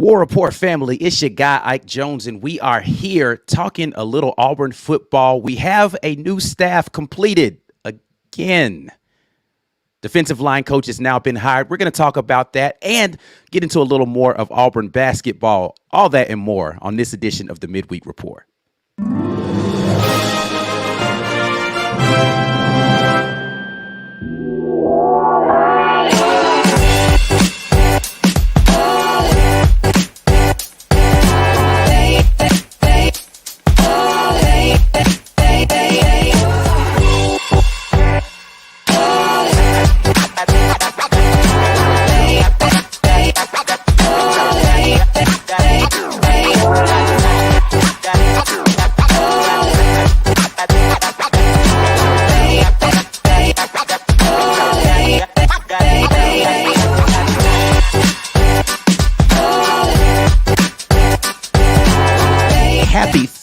War Report family, it's your guy Ike Jones, and we are here talking a little Auburn football. We have a new staff completed again. Defensive line coach has now been hired. We're going to talk about that and get into a little more of Auburn basketball, all that and more on this edition of the Midweek Report.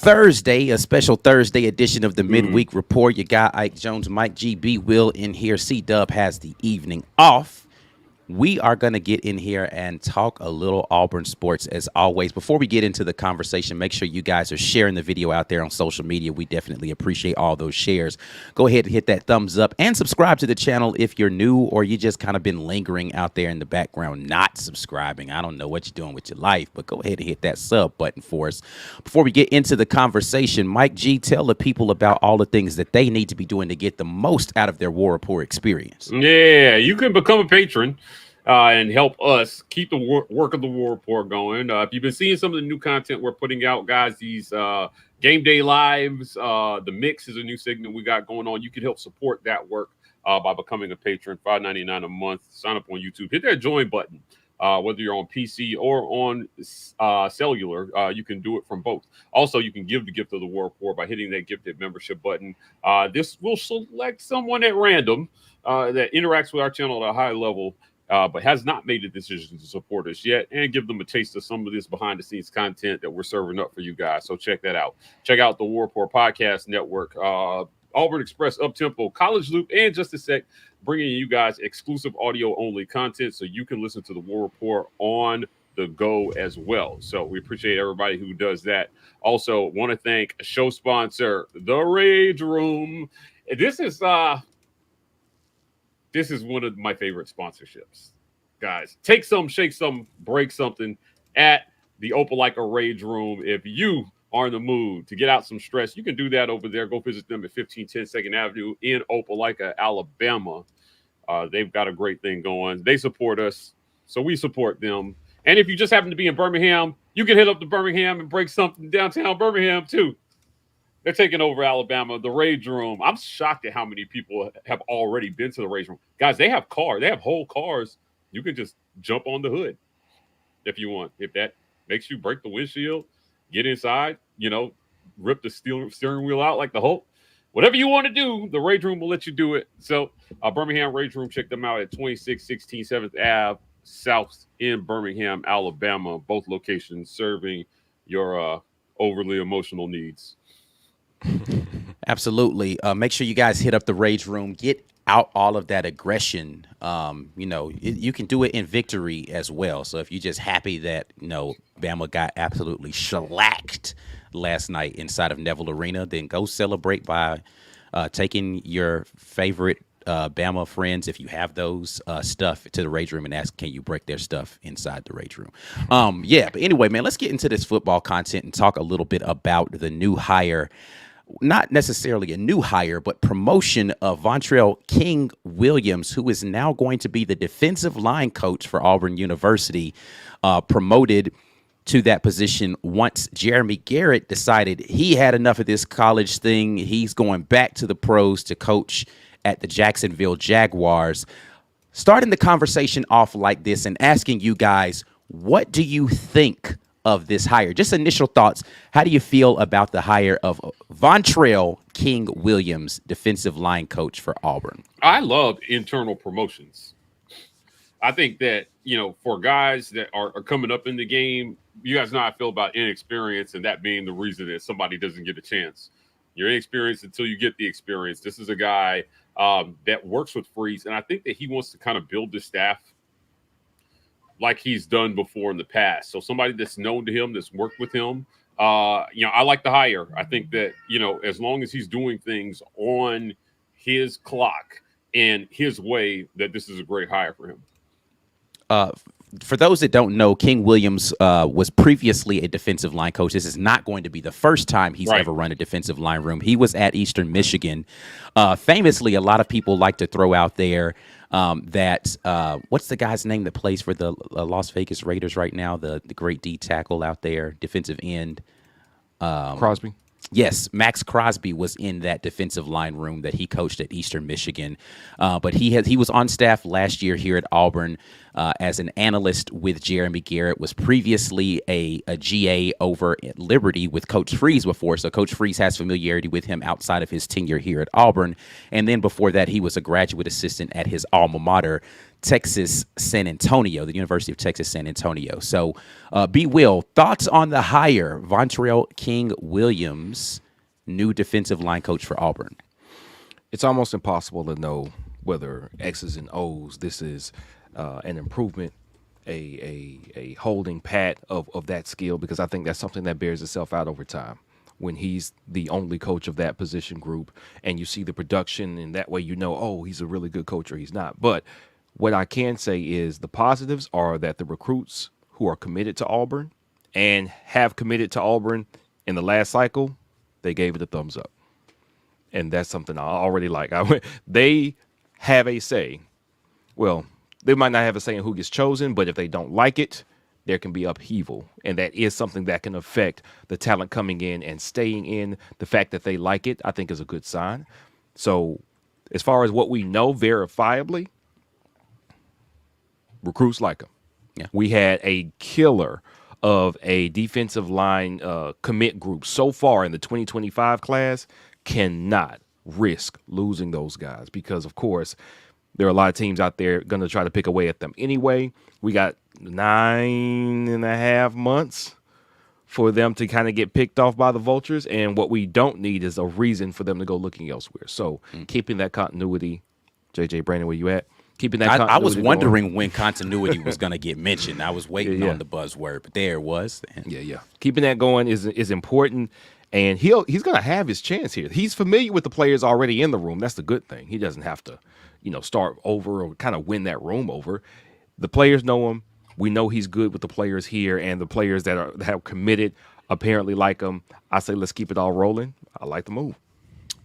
Thursday, a special Thursday edition of the Midweek Report. Your guy Ike Jones, Mike GB Will in here. C-Dub has the evening off. We are going to get in here and talk a little Auburn sports as always. Before we get into the conversation, make sure you guys are sharing the video out there on social media. We definitely appreciate all those shares. Go ahead and hit that thumbs up and subscribe to the channel if you're new or you just kind of been lingering out there in the background not subscribing. I don't know what you're doing with your life, but go ahead and hit that sub button for us. Before we get into the conversation, Mike G, tell the people about all the things that they need to be doing to get the most out of their War Report experience. Yeah, you can become a patron and help us keep the work of the War Report going. If you've been seeing some of the new content we're putting out, guys, these game day lives, the mix is a new segment we got going on. You can help support that work by becoming a patron, $5.99 a month. Sign up on YouTube. Hit that join button. Whether you're on PC or on cellular, you can do it from both. Also, you can give the gift of the War Report by hitting that gifted membership button. This will select someone at random that interacts with our channel at a high level, but has not made a decision to support us yet, and give them a taste of some of this behind-the-scenes content that we're serving up for you guys. So check that out. Check out the War Report Podcast Network, Auburn Express, Uptempo, College Loop, and Just a Sec, bringing you guys exclusive audio-only content so you can listen to the War Report on the go as well. So we appreciate everybody who does that. Also, want to thank a show sponsor, The Rage Room. This is one of my favorite sponsorships, guys. Take some, shake some, break something at the Opelika Rage Room. If you are in the mood to get out some stress, you can do that over there. Go visit them at 1510 2nd Avenue in Opelika, Alabama. They've got a great thing going. They support us, so we support them. And if you just happen to be in Birmingham, you can hit up to Birmingham and break something downtown Birmingham, too. They're taking over Alabama, the Rage Room. I'm shocked at how many people have already been to the Rage Room. Guys, they have cars. They have whole cars. You can just jump on the hood if you want. If that makes you break the windshield, get inside, rip the steering wheel out like the Hulk. Whatever you want to do, the Rage Room will let you do it. So Birmingham Rage Room, check them out at 2616 7th Ave South in Birmingham, Alabama. Both locations serving your overly emotional needs. Absolutely. Make sure you guys hit up the Rage Room. Get out all of that aggression. You can do it in victory as well. So if you're just happy that, Bama got absolutely shellacked last night inside of Neville Arena, then go celebrate by taking your favorite Bama friends, if you have those, stuff to the Rage Room and ask, can you break their stuff inside the Rage Room? But anyway, man, let's get into this football content and talk a little bit about the new hire. Not necessarily a new hire, but promotion of Vontrell King Williams, who is now going to be the defensive line coach for Auburn University, promoted to that position once Jeremy Garrett decided he had enough of this college thing. He's going back to the pros to coach at the Jacksonville Jaguars. Starting the conversation off like this and asking you guys, what do you think of this hire? Just initial thoughts. How do you feel about the hire of Vontrell King Williams, defensive line coach for Auburn? I love internal promotions. I think that, for guys that are coming up in the game, you guys know how I feel about inexperience and that being the reason that somebody doesn't get a chance. You're inexperienced until you get the experience. This is a guy that works with Freeze, and I think that he wants to kind of build the staff like he's done before in the past. So somebody that's known to him, that's worked with him. I like the hire. I think that, as long as he's doing things on his clock and his way, that this is a great hire for him. Uh, for those that don't know, King Williams was previously a defensive line coach. This is not going to be the first time he's ever run a defensive line room. He was at Eastern Michigan. Famously, a lot of people like to throw out there that what's the guy's name that plays for the Las Vegas Raiders right now? The great D tackle out there, defensive end. Crosby. Yes, Max Crosby was in that defensive line room that he coached at Eastern Michigan, but he was on staff last year here at Auburn as an analyst with Jeremy Garrett. Was previously a GA over at Liberty with Coach Freeze before, so Coach Freeze has familiarity with him outside of his tenure here at Auburn. And then before that, he was a graduate assistant at his alma mater, Texas San Antonio, the University of Texas San Antonio. So, B. Will, thoughts on the hire, Vontrell King Williams, new defensive line coach for Auburn? It's almost impossible to know whether X's and O's this is an improvement, a holding pat of that skill, because I think that's something that bears itself out over time. When he's the only coach of that position group and you see the production, and that way oh, he's a really good coach or he's not. But what I can say is the positives are that the recruits who are committed to Auburn and have committed to Auburn in the last cycle, they gave it a thumbs up. And that's something I already like. They have a say. Well, they might not have a say in who gets chosen, but if they don't like it, there can be upheaval. And that is something that can affect the talent coming in and staying in. The fact that they like it, I think, is a good sign. So as far as what we know verifiably, recruits like him. Yeah. We had a killer of a defensive line commit group so far in the 2025 class. Cannot risk losing those guys because, of course, there are a lot of teams out there going to try to pick away at them anyway. We got 9.5 months for them to kind of get picked off by the vultures, and what we don't need is a reason for them to go looking elsewhere. So keeping that continuity. JJ Brandon, where you at? Keeping that continuity I was wondering going. when continuity was going to get mentioned. I was waiting on the buzzword, but there it was. Yeah. Keeping that going is important, and he's going to have his chance here. He's familiar with the players already in the room. That's the good thing. He doesn't have to, start over or kind of win that room over. The players know him. We know he's good with the players here, and the players that have committed apparently like him. I say let's keep it all rolling. I like the move.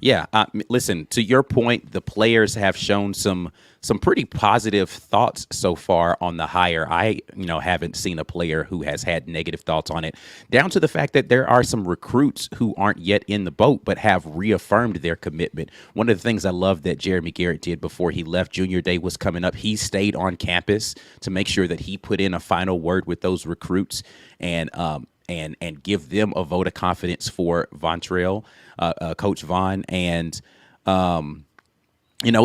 Yeah, listen, to your point, the players have shown some pretty positive thoughts so far on the hire. I, haven't seen a player who has had negative thoughts on it, down to the fact that there are some recruits who aren't yet in the boat but have reaffirmed their commitment. One of the things I love that Jeremy Garrett did before he left, Junior Day was coming up. He stayed on campus to make sure that he put in a final word with those recruits and give them a vote of confidence for Vontrell, Coach Von. And,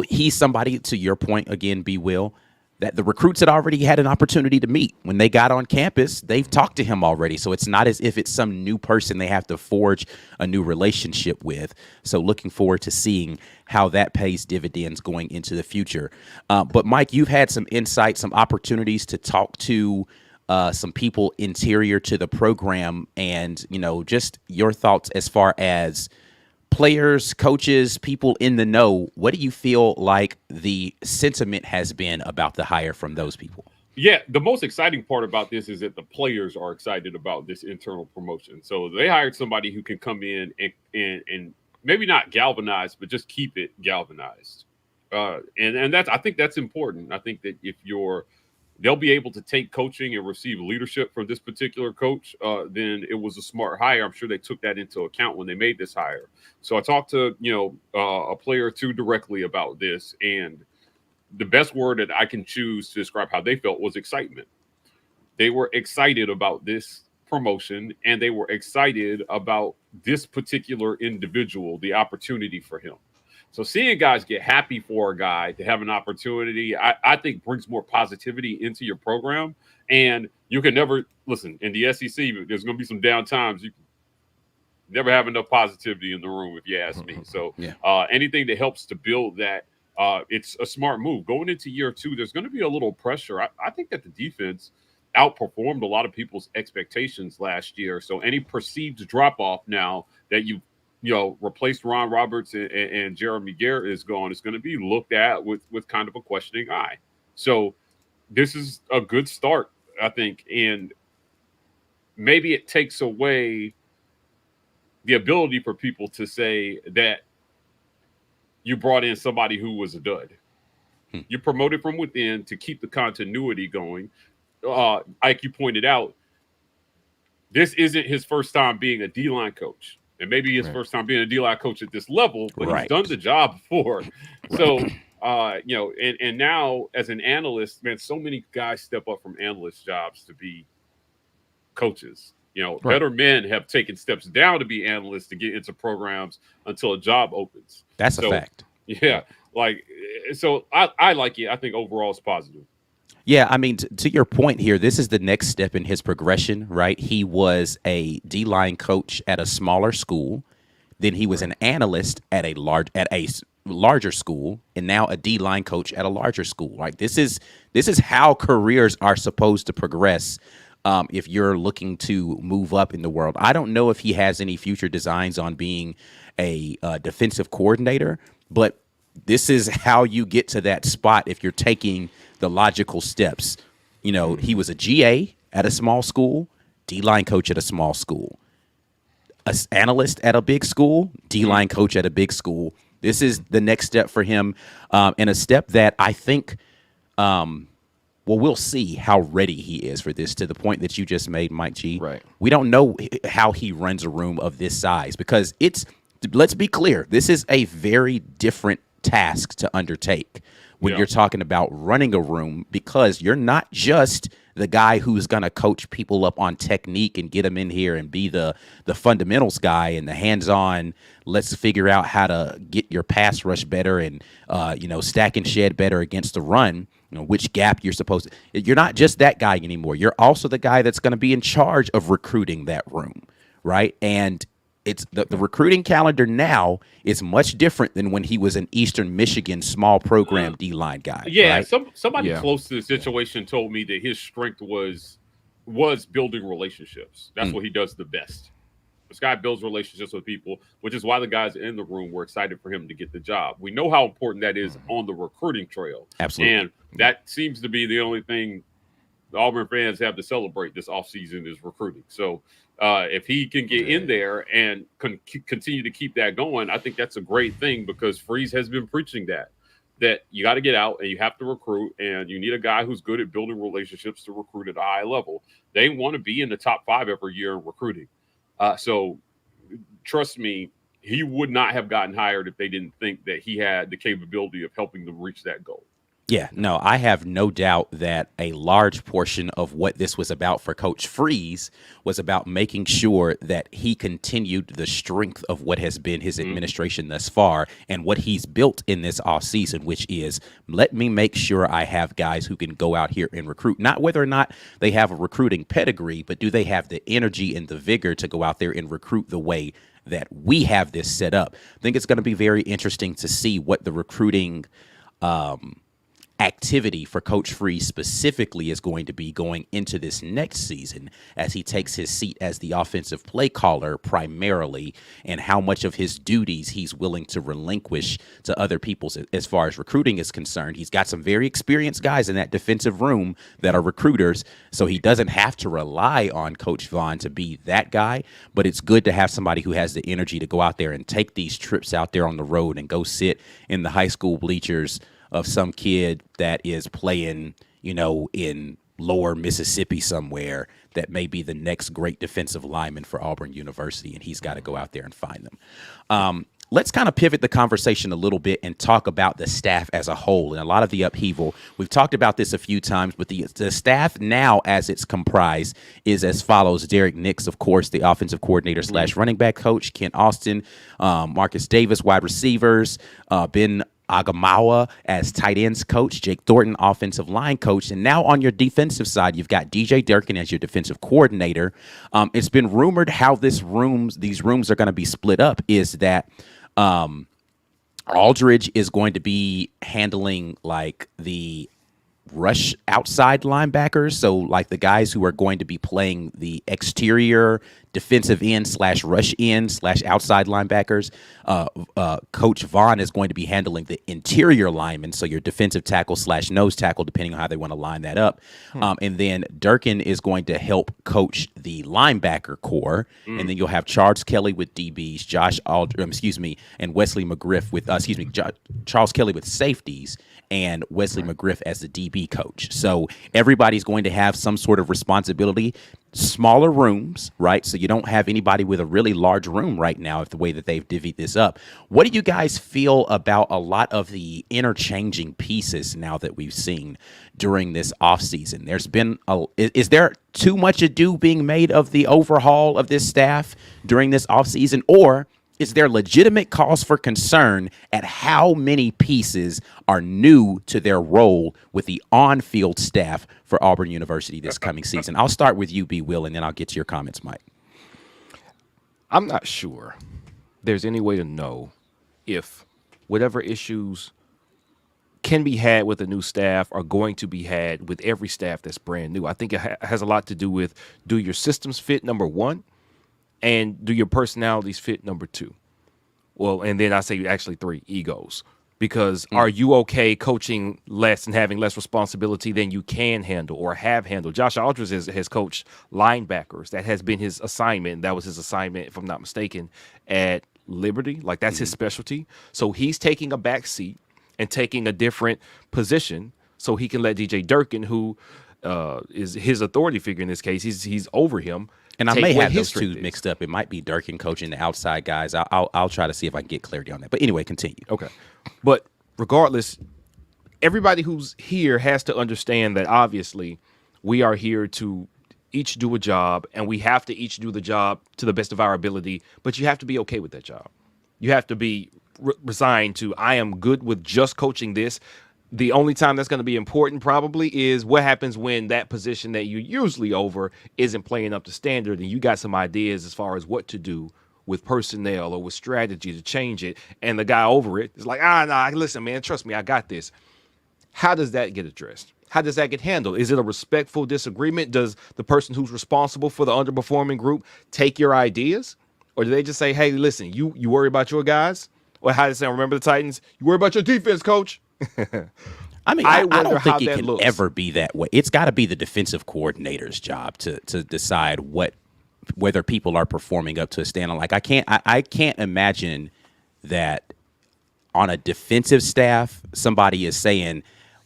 he's somebody, to your point again, B. Will, that the recruits had already had an opportunity to meet. When they got on campus, they've talked to him already. So it's not as if it's some new person they have to forge a new relationship with. So looking forward to seeing how that pays dividends going into the future. But Mike, you've had some insight, some opportunities to talk to some people interior to the program, and just your thoughts as far as players, coaches, people in the know. What do you feel like the sentiment has been about the hire from those people? Yeah, the most exciting part about this is that the players are excited about this internal promotion. So they hired somebody who can come in and maybe not galvanize, but just keep it galvanized. And I think that's important. I think that if they'll be able to take coaching and receive leadership from this particular coach, then it was a smart hire. I'm sure they took that into account when they made this hire. So I talked to, a player or two directly about this, and the best word that I can choose to describe how they felt was excitement. They were excited about this promotion, and they were excited about this particular individual, the opportunity for him. So seeing guys get happy for a guy to have an opportunity, I think brings more positivity into your program. And you can never, listen, in the SEC, there's going to be some down times. You can never have enough positivity in the room, if you ask me. So anything that helps to build that it's a smart move. Going into year 2, there's going to be a little pressure. I think that the defense outperformed a lot of people's expectations last year. So any perceived drop off now that you replaced Ron Roberts and Jeremy Garrett is gone, it's going to be looked at with kind of a questioning eye. So this is a good start, I think, and maybe it takes away the ability for people to say that you brought in somebody who was a dud. You promoted from within to keep the continuity going. Like you pointed out, this isn't his first time being a D-line coach. And maybe his first time being a D-line coach at this level, but he's done the job before. So, and now as an analyst, man, so many guys step up from analyst jobs to be coaches. Better men have taken steps down to be analysts to get into programs until a job opens. That's a fact. Yeah. So I like it. I think overall it's positive. Yeah, I mean, to your point here, this is the next step in his progression, right? He was a D-line coach at a smaller school, then he was an analyst at a larger school, and now a D-line coach at a larger school. Right? This is how careers are supposed to progress. If you're looking to move up in the world, I don't know if he has any future designs on being a defensive coordinator, but this is how you get to that spot if you're taking the logical steps. He was a GA at a small school, D-line coach at a small school, an analyst at a big school, D-line coach at a big school. This is the next step for him, and a step that I think, we'll see how ready he is for this, to the point that you just made, Mike G. Right. We don't know how he runs a room of this size, because let's be clear, this is a very different task to undertake when you're talking about running a room, because you're not just the guy who's going to coach people up on technique and get them in here and be the fundamentals guy and the hands-on, let's figure out how to get your pass rush better and, stack and shed better against the run, which gap you're supposed to. You're not just that guy anymore. You're also the guy that's going to be in charge of recruiting that room, right? And it's the recruiting calendar now is much different than when he was an Eastern Michigan small program D-line guy. Yeah, right? Somebody close to the situation told me that his strength was building relationships. That's what he does the best. This guy builds relationships with people, which is why the guys in the room were excited for him to get the job. We know how important that is on the recruiting trail. Absolutely. And that seems to be the only thing the Auburn fans have to celebrate this offseason is recruiting. So if he can get in there and continue to keep that going, I think that's a great thing, because Freeze has been preaching that you got to get out and you have to recruit, and you need a guy who's good at building relationships to recruit at a high level. They want to be in the top 5 every year in recruiting. So trust me, he would not have gotten hired if they didn't think that he had the capability of helping them reach that goal. Yeah, no, I have no doubt that a large portion of what this was about for Coach Freeze was about making sure that he continued the strength of what has been his administration thus far and what he's built in this offseason, which is, let me make sure I have guys who can go out here and recruit. Not whether or not they have a recruiting pedigree, but do they have the energy and the vigor to go out there and recruit the way that we have this set up. I think it's going to be very interesting to see what the recruiting activity for Coach Freeze specifically is going to be going into this next season as he takes his seat as the offensive play caller primarily, and how much of his duties he's willing to relinquish to other people as far as recruiting is concerned. He's got some very experienced guys in that defensive room that are recruiters, so he doesn't have to rely on Coach Vaughn to be that guy, but it's good to have somebody who has the energy to go out there and take these trips out there on the road and go sit in the high school bleachers of some kid that is playing, in lower Mississippi somewhere, that may be the next great defensive lineman for Auburn University, and he's got to go out there and find them. Let's kind of pivot the conversation a little bit and talk about the staff as a whole and a lot of the upheaval. We've talked about this a few times, but the staff now as it's comprised is as follows. Derek Nix, of course, the offensive coordinator / running back coach, Kent Austin, Marcus Davis, wide receivers, Ben Agamawa as tight ends coach, Jake Thornton, offensive line coach. And now on your defensive side, you've got DJ Durkin as your defensive coordinator. It's been rumored how these rooms are going to be split up is that Aldridge is going to be handling like the rush outside linebackers. So like the guys who are going to be playing the exterior defensive end / rush end / outside linebackers. Coach Vaughn is going to be handling the interior linemen. So your defensive tackle / nose tackle, depending on how they want to line that up. And then Durkin is going to help coach the linebacker core. And then you'll have Charles Kelly with DBs, and Wesley McGriff with, Charles Kelly with safeties, and Wesley McGriff as the DB coach. So everybody's going to have some sort of responsibility. Smaller rooms, right? So you don't have anybody with a really large room right now, if the way that they've divvied this up. What do you guys feel about a lot of the interchanging pieces now that we've seen during this offseason? There's been is there too much ado being made of the overhaul of this staff during this offseason, or is there legitimate cause for concern at how many pieces are new to their role with the on-field staff for Auburn University this coming season? I'll start with you, B. Will, and then I'll get to your comments, Mike. I'm not sure there's any way to know if whatever issues can be had with the new staff are going to be had with every staff that's brand new. I think it has a lot to do with, do your systems fit, number one, and do your personalities fit, number two? Well, and then I say actually three, egos. Because are you okay coaching less and having less responsibility than you can handle or have handled? Josh Aldridge has coached linebackers. That has been his assignment. That was his assignment, if I'm not mistaken, at Liberty. Like, that's his specialty. So he's taking a back seat and taking a different position so he can let DJ Durkin, who is his authority figure in this case, he's over him. And I may have those two mixed up. It might be Durkin coaching the outside guys. I'll try to see if I can get clarity on that. But anyway, continue. Okay. But regardless, everybody who's here has to understand that obviously we are here to each do a job, and we have to each do the job to the best of our ability. But you have to be okay with that job. You have to be resigned to, I am good with just coaching this. The only time that's going to be important probably is what happens when that position that you're usually over isn't playing up to standard, and you got some ideas as far as what to do with personnel or with strategy to change it, and the guy over it is like, nah, listen, man, trust me, I got this. How does that get addressed? How does that get handled? Is it a respectful disagreement? Does the person who's responsible for the underperforming group take your ideas? Or do they just say, hey, listen, you worry about your guys? Or how they say, remember the Titans? You worry about your defense, coach? I mean, I don't think it can ever be that way. It's got to be the defensive coordinator's job to decide whether people are performing up to a standard. Like, I can't imagine that on a defensive staff somebody is saying,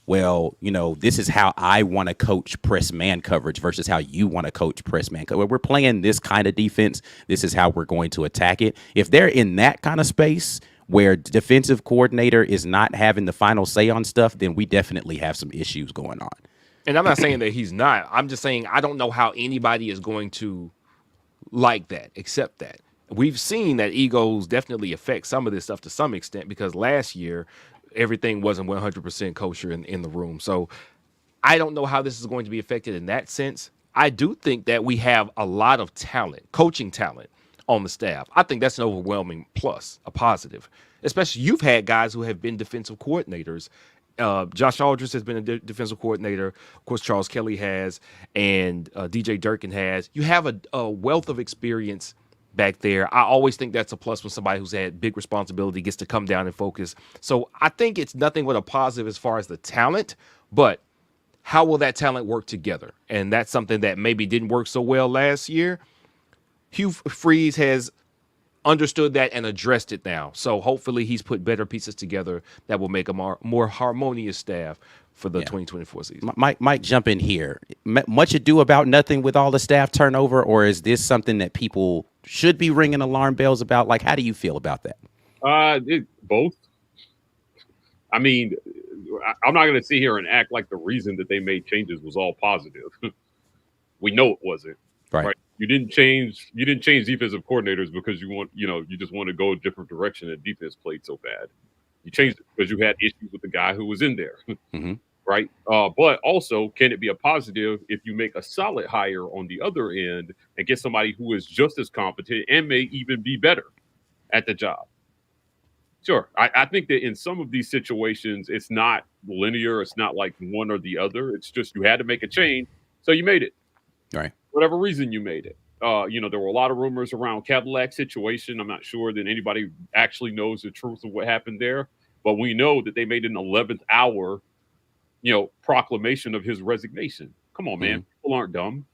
well, this is how I want to coach press man coverage versus how you want to coach press man coverage. We're playing this kind of defense. This is how we're going to attack it. If they're in that kind of space where defensive coordinator is not having the final say on stuff, then we definitely have some issues going on. And I'm not saying that he's not. I'm just saying I don't know how anybody is going to like that, accept that. We've seen that egos definitely affect some of this stuff to some extent, because last year everything wasn't 100% kosher in the room. So I don't know how this is going to be affected in that sense. I do think that we have a lot of talent, coaching talent on the staff. I think that's an overwhelming plus, a positive. Especially you've had guys who have been defensive coordinators. Josh Aldridge has been a defensive coordinator. Of course, Charles Kelly has, and DJ Durkin has. You have a wealth of experience back there. I always think that's a plus when somebody who's had big responsibility gets to come down and focus. So I think it's nothing but a positive as far as the talent, but how will that talent work together? And that's something that maybe didn't work so well last year. Hugh Freeze has understood that and addressed it now. So hopefully he's put better pieces together that will make a more harmonious staff for the 2024 season. Mike, jump in here. Much ado about nothing with all the staff turnover, or is this something that people should be ringing alarm bells about? Like, how do you feel about that? Both. I mean, I'm not going to sit here and act like the reason that they made changes was all positive. We know it wasn't. Right. You didn't change defensive coordinators because you just want to go a different direction and defense played so bad. You changed it because you had issues with the guy who was in there. Mm-hmm. Right. But also, can it be a positive if you make a solid hire on the other end and get somebody who is just as competent and may even be better at the job? Sure. I think that in some of these situations, it's not linear. It's not like one or the other. It's just you had to make a change, so you made it. Right. Whatever reason you made it. There were a lot of rumors around Cadillac situation. I'm not sure that anybody actually knows the truth of what happened there, but we know that they made an 11th hour, proclamation of his resignation. Come on, man. People aren't dumb.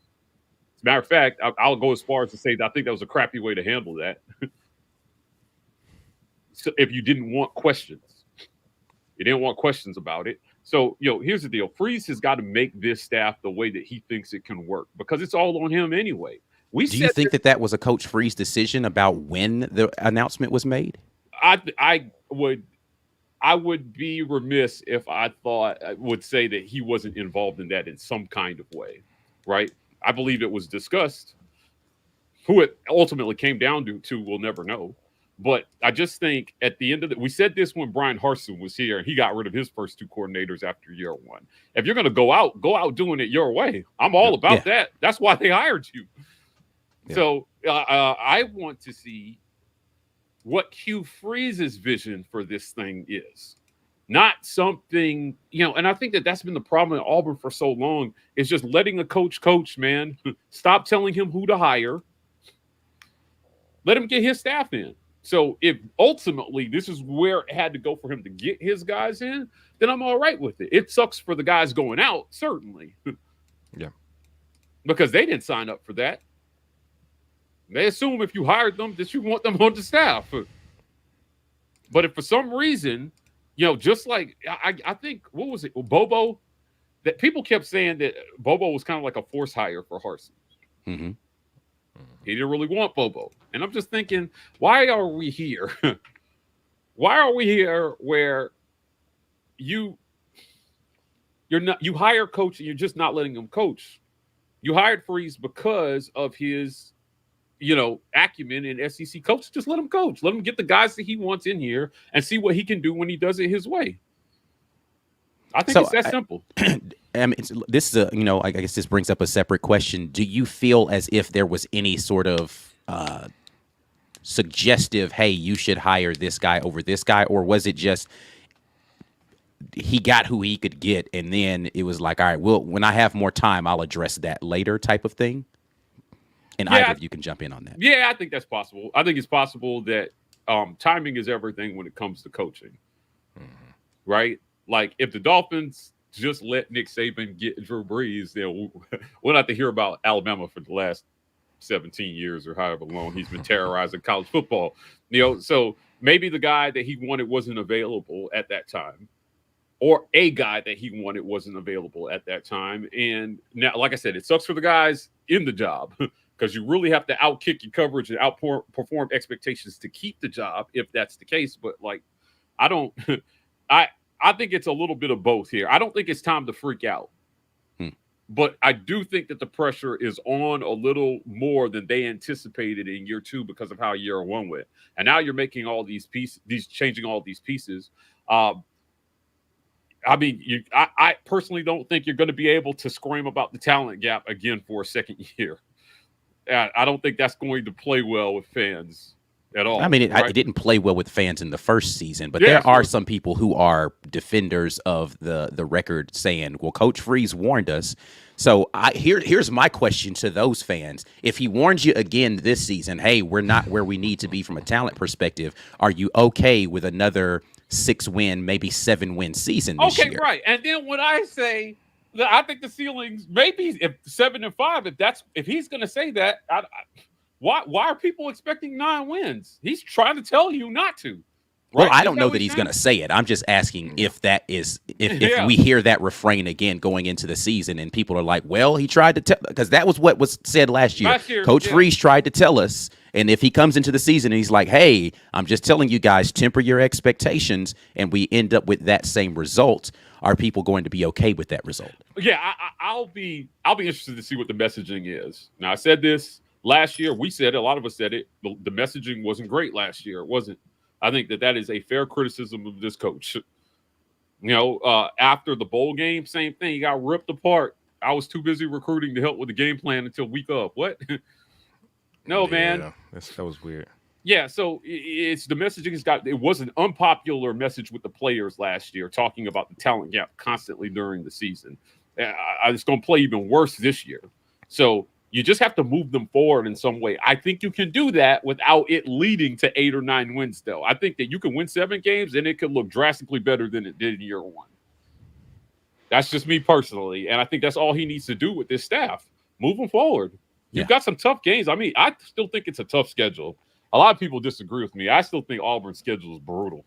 As a matter of fact, I'll go as far as to say that I think that was a crappy way to handle that. So if you didn't want questions, about it. So, here's the deal. Freeze has got to make this staff the way that he thinks it can work because it's all on him anyway. Do you think that was a Coach Freeze decision about when the announcement was made? I would be remiss if I would say that he wasn't involved in that in some kind of way, right? I believe it was discussed. Who it ultimately came down to, we'll never know. But I just think at the end of we said this when Brian Harsin was here and he got rid of his first two coordinators after year one. If you're going to go out doing it your way. I'm all about that. That's why they hired you. Yeah. So I want to see what Hugh Freeze's vision for this thing is. Not something, and I think that's been the problem in Auburn for so long is just letting a coach, man. Stop telling him who to hire. Let him get his staff in. So if ultimately this is where it had to go for him to get his guys in, then I'm all right with it. It sucks for the guys going out, certainly. Yeah. Because they didn't sign up for that. They assume if you hired them that you want them on the staff. But if for some reason, just like I think, what was it? Bobo, that people kept saying that Bobo was kind of like a force hire for Harsin. Mm-hmm. He didn't really want Bobo. And I'm just thinking, why are we here? Why are we here where you hire coach and you're just not letting him coach? You hired Freeze because of his, acumen in SEC coach. Just let him coach. Let him get the guys that he wants in here and see what he can do when he does it his way. I think it's that simple. I mean, this is I guess this brings up a separate question. Do you feel as if there was any sort of suggestive, hey, you should hire this guy over this guy, or was it just he got who he could get, and then it was like, all right, well, when I have more time, I'll address that later type of thing? And either of you can jump in on that. Yeah, I think that's possible. I think it's possible that timing is everything when it comes to coaching, right? Like if the Dolphins just let Nick Saban get Drew Brees, then we'll have to hear about Alabama for the last 17 years or however long he's been terrorizing college football. So maybe the guy that he wanted wasn't available at that time, or a guy that he wanted wasn't available at that time. And now, like I said, it sucks for the guys in the job because you really have to outkick your coverage and outperform expectations to keep the job if that's the case. But I think it's a little bit of both here. I don't think it's time to freak out. But I do think that the pressure is on a little more than they anticipated in year two because of how year one went. And now you're making all these pieces, changing all these pieces. I personally don't think you're going to be able to scream about the talent gap again for a second year. I don't think that's going to play well with fans at all. I mean, it didn't play well with fans in the first season, but there are some people who are defenders of the record saying, well, Coach Freeze warned us. So here's my question to those fans. If he warns you again this season, hey, we're not where we need to be from a talent perspective, are you okay with another 6-win, maybe 7-win season this year? Okay, right. And then when I say that I think the ceiling's maybe 7-5, if he's going to say that, why are people expecting 9 wins? He's trying to tell you not to. Right? Well, I don't know that he's going to say it. I'm just asking if that is if we hear that refrain again going into the season and people are like, well, he tried to tell, because that was what was said last year. Coach Freeze tried to tell us. And if he comes into the season and he's like, hey, I'm just telling you guys, temper your expectations, and we end up with that same result, are people going to be okay with that result? Yeah, I'll be interested to see what the messaging is. Now, I said this last year. We said it. A lot of us said it. The messaging wasn't great last year. It wasn't. I think that is a fair criticism of this coach. After the bowl game, same thing. He got ripped apart. I was too busy recruiting to help with the game plan until week of. What? No, man. That was weird. Yeah, so it's the messaging has got. It was an unpopular message with the players last year, talking about the talent gap constantly during the season. It's going to play even worse this year. So you just have to move them forward in some way. I think you can do that without it leading to 8 or 9 wins, though. I think that you can win 7 games and it could look drastically better than it did in year 1. That's just me personally, and I think that's all he needs to do with this staff. Move them forward. You've got some tough games. I mean, I still think it's a tough schedule. A lot of people disagree with me. I still think Auburn's schedule is brutal.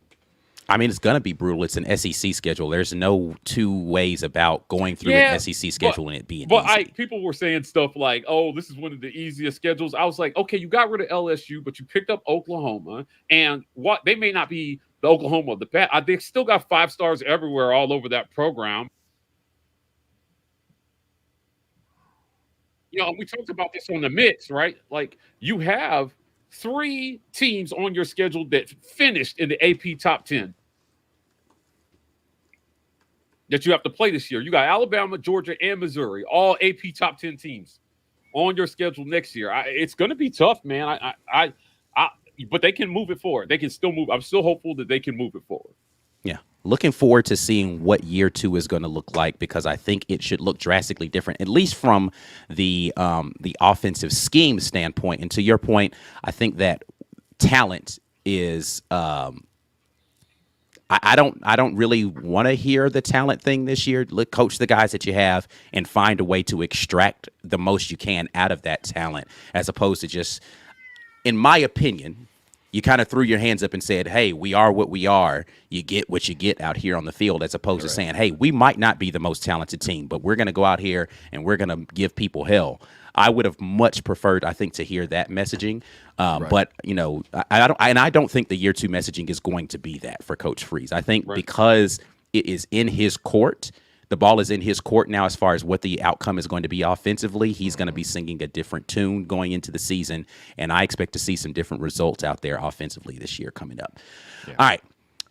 I mean, it's going to be brutal. It's an SEC schedule. There's no two ways about going through an SEC schedule and it being easy. People were saying stuff like, oh, this is one of the easiest schedules. I was like, okay, you got rid of LSU, but you picked up Oklahoma. And what they may not be the Oklahoma of the past. They still got 5 stars everywhere all over that program. You know, we talked about this on the mix, right? Like, you have 3 teams on your schedule that finished in the AP top 10 that you have to play this year. You got Alabama, Georgia, and Missouri, all AP top 10 teams on your schedule next year. It's going to be tough, man. But they can move it forward. They can still move. I'm still hopeful that they can move it forward. Yeah. Looking forward to seeing what year 2 is going to look like, because I think it should look drastically different, at least from the offensive scheme standpoint. And to your point, I think that talent is I don't really want to hear the talent thing this year. Coach the guys that you have and find a way to extract the most you can out of that talent, as opposed to just, in my opinion, you kind of threw your hands up and said, hey, we are what we are. You get what you get out here on the field, as opposed to saying, hey, we might not be the most talented team, but we're going to go out here and we're going to give people hell. I would have much preferred, I think, to hear that messaging. But, you know, I don't think the year 2 messaging is going to be that for Coach Freeze. I think because it is in his court, the ball is in his court now as far as what the outcome is going to be offensively. He's going to be singing a different tune going into the season, and I expect to see some different results out there offensively this year coming up. Yeah. All right.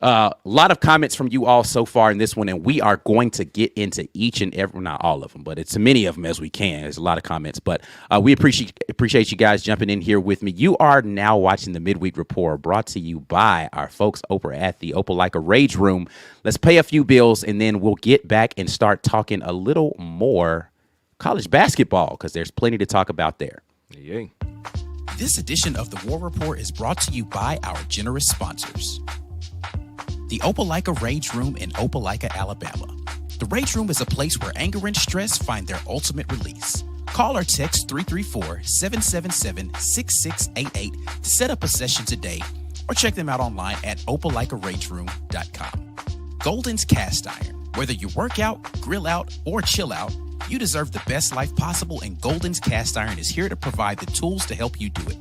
A lot of comments from you all so far in this one, and we are going to get into each and every, not all of them, but it's as many of them as we can. There's a lot of comments, but we appreciate you guys jumping in here with me. You are now watching the Midweek Rapport, brought to you by our folks over at the Opelika Rage Room. Let's pay a few bills, and then we'll get back and start talking a little more college basketball, because there's plenty to talk about there. Yeah. This edition of the War Report is brought to you by our generous sponsors. The Opelika Rage Room in Opelika, Alabama. The Rage Room is a place where anger and stress find their ultimate release. Call or text 334-777-6688 to set up a session today, or check them out online at opelikaRageRoom.com. Golden's Cast Iron. Whether you work out, grill out, or chill out, you deserve the best life possible, and Golden's Cast Iron is here to provide the tools to help you do it.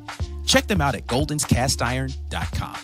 Check them out at goldenscastiron.com.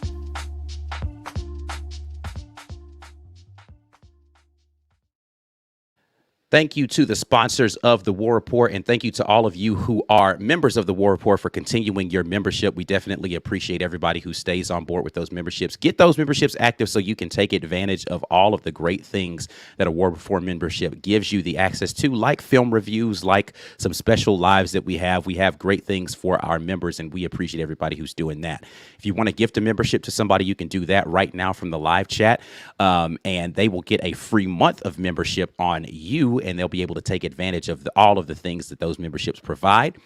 Thank you to the sponsors of the War Report, and thank you to all of you who are members of the War Report for continuing your membership. We definitely appreciate everybody who stays on board with those memberships. Get those memberships active so you can take advantage of all of the great things that a War Report membership gives you the access to, like film reviews, like some special lives that we have. We have great things for our members, and we appreciate everybody who's doing that. If you want to gift a membership to somebody, you can do that right now from the live chat, and they will get a free month of membership on you, and they'll be able to take advantage of all of the things that those memberships provide.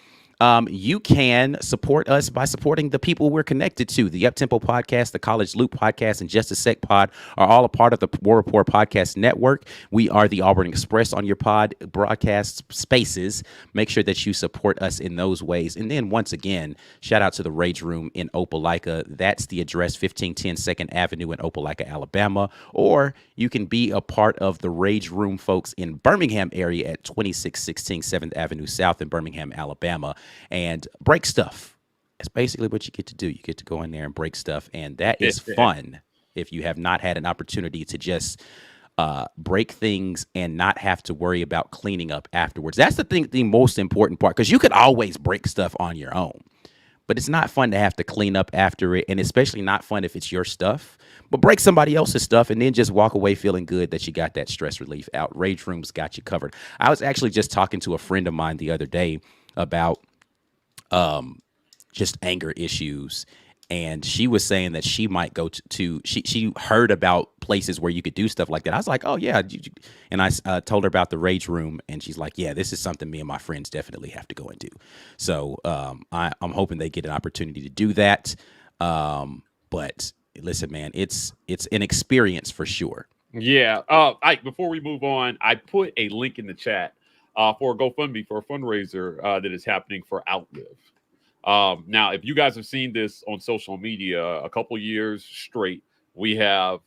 You can support us by supporting the people we're connected to. The Uptempo Podcast, the College Loop Podcast, and Just a Sec Pod are all a part of the War Report Podcast Network. We are the Auburn Express on your pod broadcast spaces. Make sure that you support us in those ways. And then once again, shout out to the Rage Room in Opelika. That's the address, 1510 2nd Avenue in Opelika, Alabama. Or you can be a part of the Rage Room folks in Birmingham area at 2616 7th Avenue South in Birmingham, Alabama, and break stuff. That's basically what you get to do. You get to go in there and break stuff, and that is fun if you have not had an opportunity to just break things and not have to worry about cleaning up afterwards. That's the most important part, because you could always break stuff on your own, but it's not fun to have to clean up after it, and especially not fun if it's your stuff. But break somebody else's stuff and then just walk away feeling good that you got that stress relief out. Rage Room's got you covered. I was actually just talking to a friend of mine the other day about just anger issues. And she was saying that she might go to she heard about places where you could do stuff like that. I was like, oh yeah. And I told her about the Rage Room, and she's like, yeah, this is something me and my friends definitely have to go and do. So I'm hoping they get an opportunity to do that. But listen, man, it's an experience for sure. Yeah. Before we move on, I put a link in the chat for a GoFundMe for a fundraiser that is happening for Outlive. Now, if you guys have seen this on social media a couple years straight, we have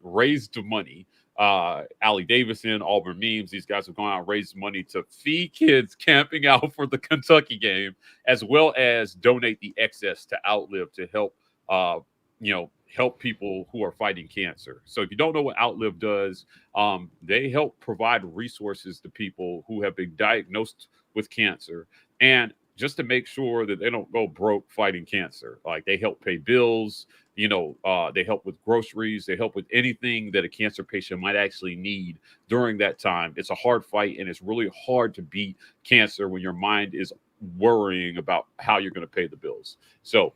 raised money. Allie Davison, Auburn Memes, these guys have gone out and raised money to feed kids camping out for the Kentucky game, as well as donate the excess to Outlive to help, help people who are fighting cancer. So if you don't know what Outlive does, they help provide resources to people who have been diagnosed with cancer, and just to make sure that they don't go broke fighting cancer. Like, they help pay bills, they help with groceries, they help with anything that a cancer patient might actually need during that time. It's a hard fight, and it's really hard to beat cancer when your mind is worrying about how you're going to pay the bills. So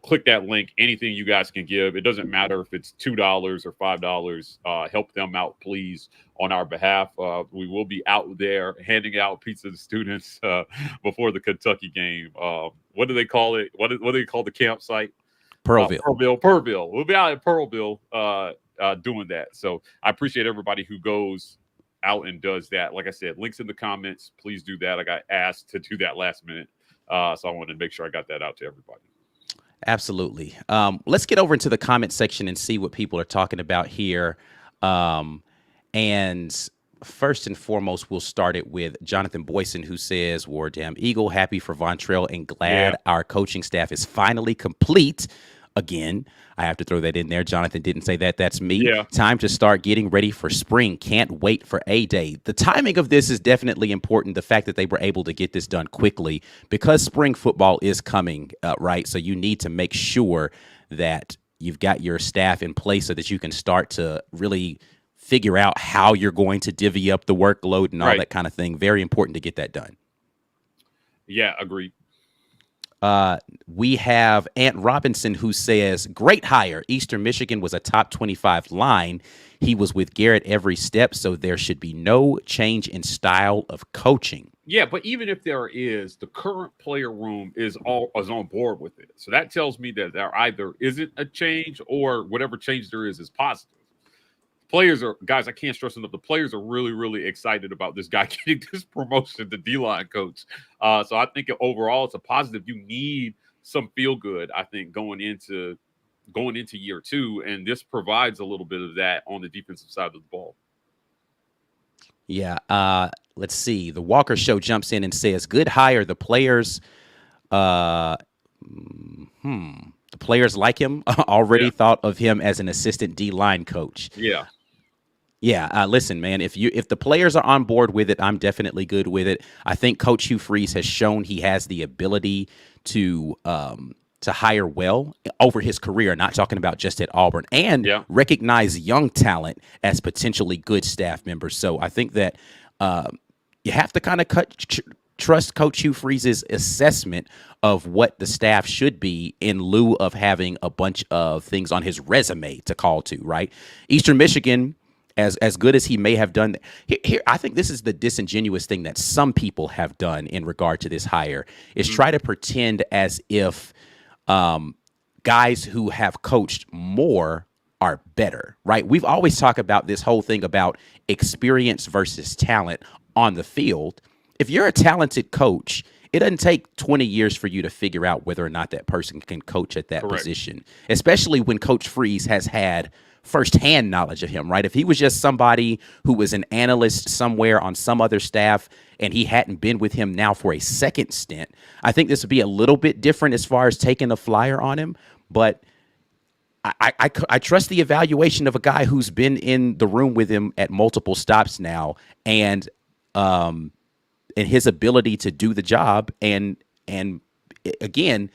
click that link. Anything you guys can give. It doesn't matter if it's $2 or $5. Help them out, please, on our behalf. We will be out there handing out pizza to students before the Kentucky game. What do they call it? What do they call the campsite? Pearlville. Pearlville. We'll be out at Pearlville doing that. So I appreciate everybody who goes out and does that. Like I said, links in the comments. Please do that. I got asked to do that last minute. So I wanted to make sure I got that out to everybody. Absolutely. Let's get over into the comment section and see what people are talking about here. And first and foremost, we'll start it with Jonathan Boyson, who says, War Damn Eagle, happy for Vontrell and glad our coaching staff is finally complete. Again, I have to throw that in there. Jonathan didn't say that. That's me. Yeah. Time to start getting ready for spring. Can't wait for A-Day. The timing of this is definitely important. The fact that they were able to get this done quickly because spring football is coming, right? So you need to make sure that you've got your staff in place so that you can start to really figure out how you're going to divvy up the workload and all that kind of thing. Very important to get that done. Yeah, agreed. We have Ant Robinson, who says, great hire. Eastern Michigan was a top 25 line. He was with Garrett every step, so there should be no change in style of coaching. Yeah, but even if there is, the current player room is on board with it. So that tells me that there either isn't a change or whatever change there is positive. Players are, guys, I can't stress enough, the players are really, really excited about this guy getting this promotion to D-line coach. So I think overall it's a positive. You need some feel good, I think, going into year two, and this provides a little bit of that on the defensive side of the ball. Yeah. Let's see. The Walker Show jumps in and says, good hire. The players like him. Already thought of him as an assistant D-line coach. Yeah. Yeah, listen, man, if the players are on board with it, I'm definitely good with it. I think Coach Hugh Freeze has shown he has the ability to hire well over his career, not talking about just at Auburn, and recognize young talent as potentially good staff members. So I think that you have to kind of trust Coach Hugh Freeze's assessment of what the staff should be in lieu of having a bunch of things on his resume to call to, right? Eastern Michigan, as good as he may have done, here I think this is the disingenuous thing that some people have done in regard to this hire, is try to pretend as if guys who have coached more are better, right? We've always talked about this whole thing about experience versus talent on the field. If you're a talented coach, it doesn't take 20 years for you to figure out whether or not that person can coach at that position, especially when Coach Freeze has had firsthand knowledge of him, right? If he was just somebody who was an analyst somewhere on some other staff and he hadn't been with him now for a second stint, I think this would be a little bit different as far as taking a flyer on him. But I trust the evaluation of a guy who's been in the room with him at multiple stops now, and his ability to do the job and again,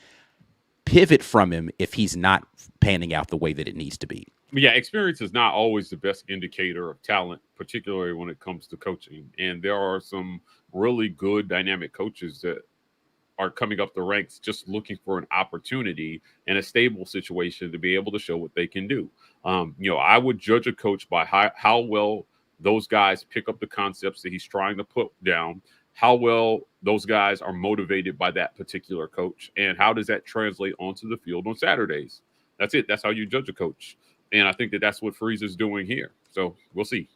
pivot from him if he's not panning out the way that it needs to be. Yeah, experience is not always the best indicator of talent, particularly when it comes to coaching. And there are some really good dynamic coaches that are coming up the ranks just looking for an opportunity and a stable situation to be able to show what they can do. I would judge a coach by how well those guys pick up the concepts that he's trying to put down, how well those guys are motivated by that particular coach, and how does that translate onto the field on Saturdays. That's it. That's how you judge a coach. And I think that that's what Freeze is doing here. So we'll see.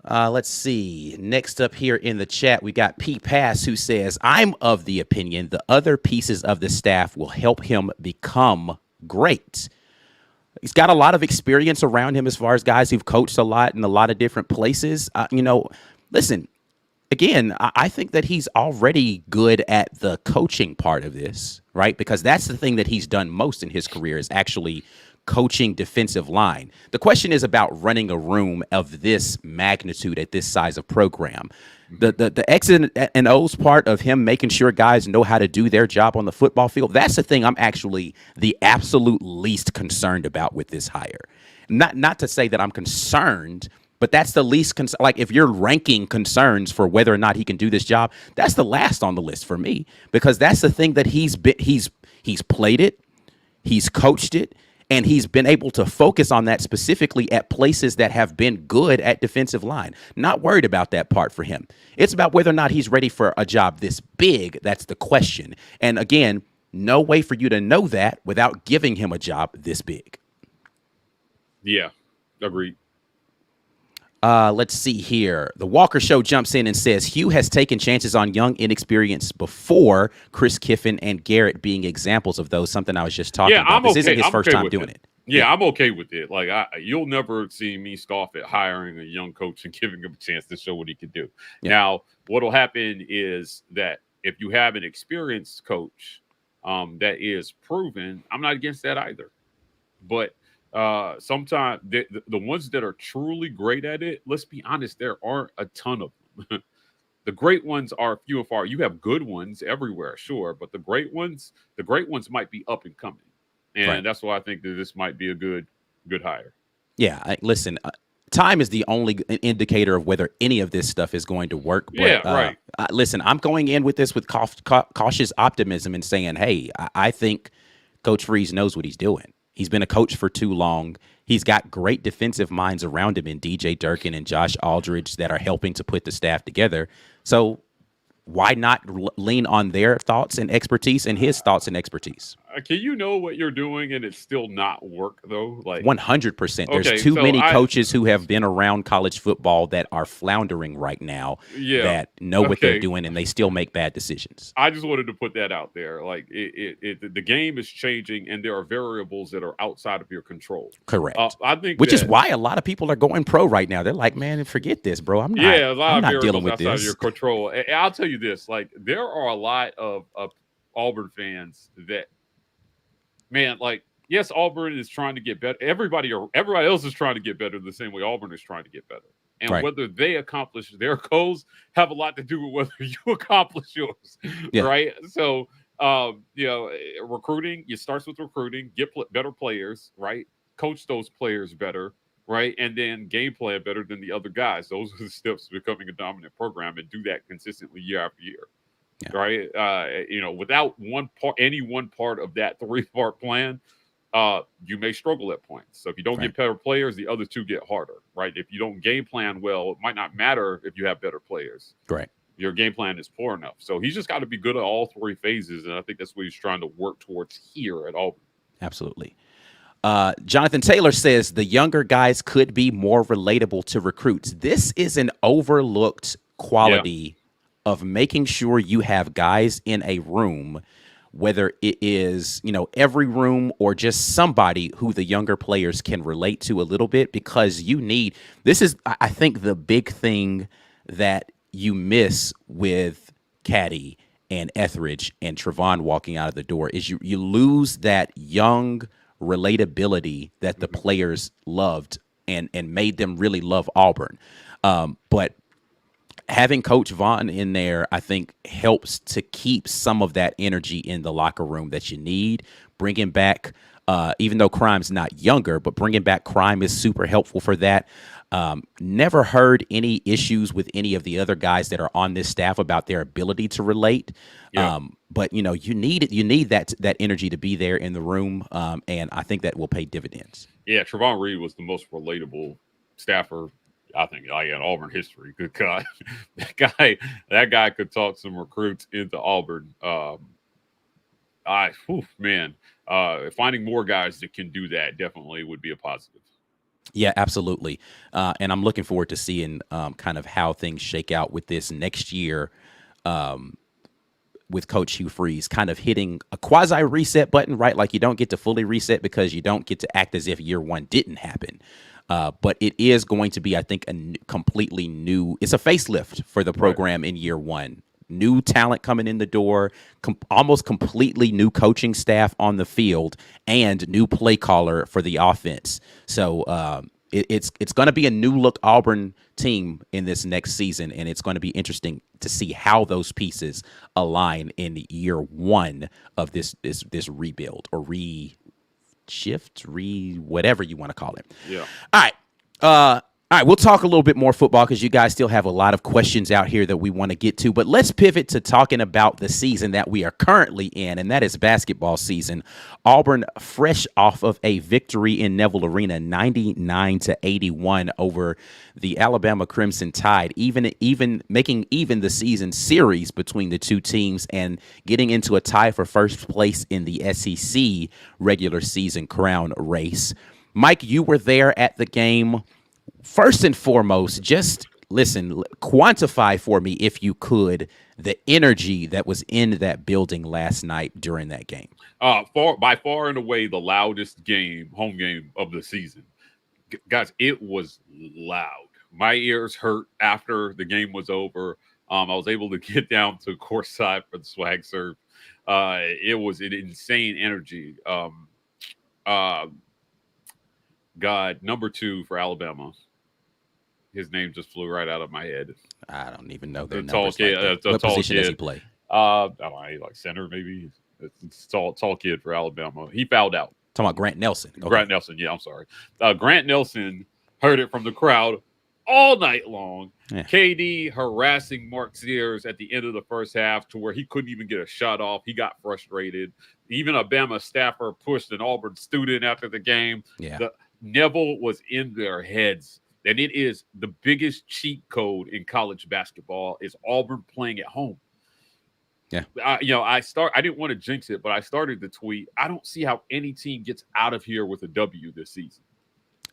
Let's see. Next up here in the chat, we got P. Pass, who says, I'm of the opinion the other pieces of the staff will help him become great. He's got a lot of experience around him as far as guys who've coached a lot in a lot of different places. Listen, again, I think that he's already good at the coaching part of this, right? Because that's the thing that he's done most in his career is actually coaching defensive line. The question is about running a room of this magnitude at this size of program. The X and O's part of him making sure guys know how to do their job on the football field, that's the thing I'm actually the absolute least concerned about with this hire. Not to say that I'm concerned, but that's the least like if you're ranking concerns for whether or not he can do this job, that's the last on the list for me, because that's the thing that he's played it, he's coached it, and he's been able to focus on that specifically at places that have been good at defensive line. Not worried about that part for him. It's about whether or not he's ready for a job this big. That's the question. And again, no way for you to know that without giving him a job this big. Yeah, agreed. Let's see here. The Walker Show jumps in and says, Hugh has taken chances on young, inexperienced before, Chris Kiffin and Garrett being examples of those, something I was just talking about. This isn't his first time doing it. Yeah, I'm okay with it. Like, you'll never see me scoff at hiring a young coach and giving him a chance to show what he can do. Yeah. Now, what'll happen is that if you have an experienced coach that is proven, I'm not against that either. But sometimes the ones that are truly great at it, let's be honest, there aren't a ton of them. The great ones are few and far. You have good ones everywhere, sure, but the great ones might be up and coming. And right. That's why I think that this might be a good hire. Yeah, listen, time is the only indicator of whether any of this stuff is going to work. But, yeah, right. Listen, I'm going in with this with cautious optimism and saying, hey, I think Coach Freeze knows what he's doing. He's been a coach for too long. He's got great defensive minds around him in DJ Durkin and Josh Aldridge that are helping to put the staff together. So why not lean on their thoughts and expertise and his thoughts and expertise? Can you know what you're doing and it still not work though? Like 100%. There's too many coaches who have been around college football that are floundering right now that know what they're doing and they still make bad decisions. I just wanted to put that out there. Like the game is changing and there are variables that are outside of your control. Correct. I think which is why a lot of people are going pro right now. They're like, man, forget this, bro. I'm not dealing with this. Outside of your control. And I'll tell you this, like there are a lot of Auburn fans that, man, like, yes, Auburn is trying to get better. Everybody else is trying to get better the same way Auburn is trying to get better. And right. Whether they accomplish their goals have a lot to do with whether you accomplish yours, right? So, recruiting, it starts with recruiting, get better players, right? Coach those players better, right? And then game plan better than the other guys. Those are the steps to becoming a dominant program and do that consistently year after year. Yeah. Right. Without any one part of that 3-part plan, you may struggle at points. So if you don't get better players, the other two get harder. Right. If you don't game plan well, it might not matter if you have better players. Right. Your game plan is poor enough. So he's just got to be good at all 3 phases. And I think that's what he's trying to work towards here at Auburn. Absolutely. Jonathan Taylor says the younger guys could be more relatable to recruits. This is an overlooked quality of making sure you have guys in a room, whether it is, every room or just somebody who the younger players can relate to a little bit, because this is, I think, the big thing that you miss with Caddy and Etheridge and Trevon walking out of the door is you lose that young relatability that the players loved and made them really love Auburn. But having Coach Vaughn in there, I think, helps to keep some of that energy in the locker room that you need. Bringing back, even though Crime's not younger, but bringing back Crime is super helpful for that. Never heard any issues with any of the other guys that are on this staff about their ability to relate. Yeah. But you need that energy to be there in the room, and I think that will pay dividends. Yeah, Trevon Reed was the most relatable staffer, I think, in Auburn history. Good God. that guy could talk some recruits into Auburn. Finding more guys that can do that definitely would be a positive. Yeah, absolutely. And I'm looking forward to seeing kind of how things shake out with this next year, with Coach Hugh Freeze kind of hitting a quasi reset button, right? Like, you don't get to fully reset because you don't get to act as if year one didn't happen. But it is going to be, I think, completely new. It's a facelift for the program in year one. New talent coming in the door, almost completely new coaching staff on the field, and new play caller for the offense. So it's going to be a new look Auburn team in this next season, and it's going to be interesting to see how those pieces align in year one of this rebuild or whatever you want to call it. Yeah. All right, we'll talk a little bit more football because you guys still have a lot of questions out here that we want to get to. But let's pivot to talking about the season that we are currently in, and that is basketball season. Auburn, fresh off of a victory in Neville Arena, 99-81 over the Alabama Crimson Tide, even making even the season series between the two teams and getting into a tie for first place in the SEC regular season crown race. Mike, you were there at the game. First and foremost, just quantify for me, if you could, the energy that was in that building last night during that game. By far and away, the loudest home game of the season. Guys, it was loud. My ears hurt after the game was over. I was able to get down to courtside for the swag surf. It was an insane energy. Number 2 for Alabama. His name just flew right out of my head. I don't even know their tall numbers. kid. What position does he play? I don't know, like center maybe. It's tall kid for Alabama. He fouled out. Talking about Grant Nelson. Okay. Grant Nelson. Yeah, I'm sorry. Grant Nelson heard it from the crowd all night long. Yeah. KD harassing Mark Sears at the end of the first half to where he couldn't even get a shot off. He got frustrated. Even a Bama staffer pushed an Auburn student after the game. Yeah. Neville was in their heads. And it is the biggest cheat code in college basketball is Auburn playing at home. Yeah. I didn't want to jinx it, but I started the tweet. I don't see how any team gets out of here with a W this season.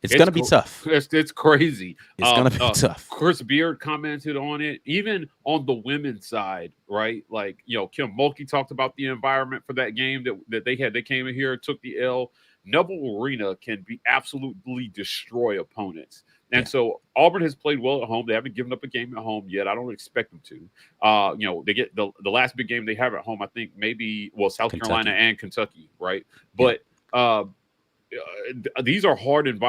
It's going to be tough. It's crazy. It's going to be tough. Chris Beard commented on it, even on the women's side, right? Like, Kim Mulkey talked about the environment for that game that they had. They came in here, took the L. Neville Arena can absolutely destroy opponents. And so Auburn has played well at home. They haven't given up a game at home yet. I don't expect them to. They get the last big game they have at home, I think maybe, South Carolina and Kentucky, right? But these are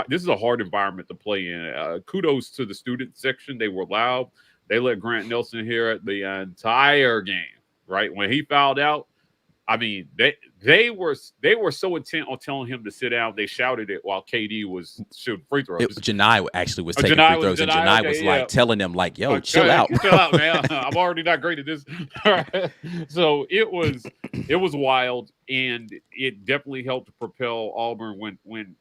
this is a hard environment to play in. Kudos to the student section. They were loud. They let Grant Nelson hear it the entire game, right? When he fouled out, I mean, they were so intent on telling him to sit down. They shouted it while KD was shooting free throws. Janai actually was taking free throws, and Janai was telling them, like, "Yo, chill out, chill out, man. I'm already not great at this." So it was wild, and it definitely helped propel Auburn when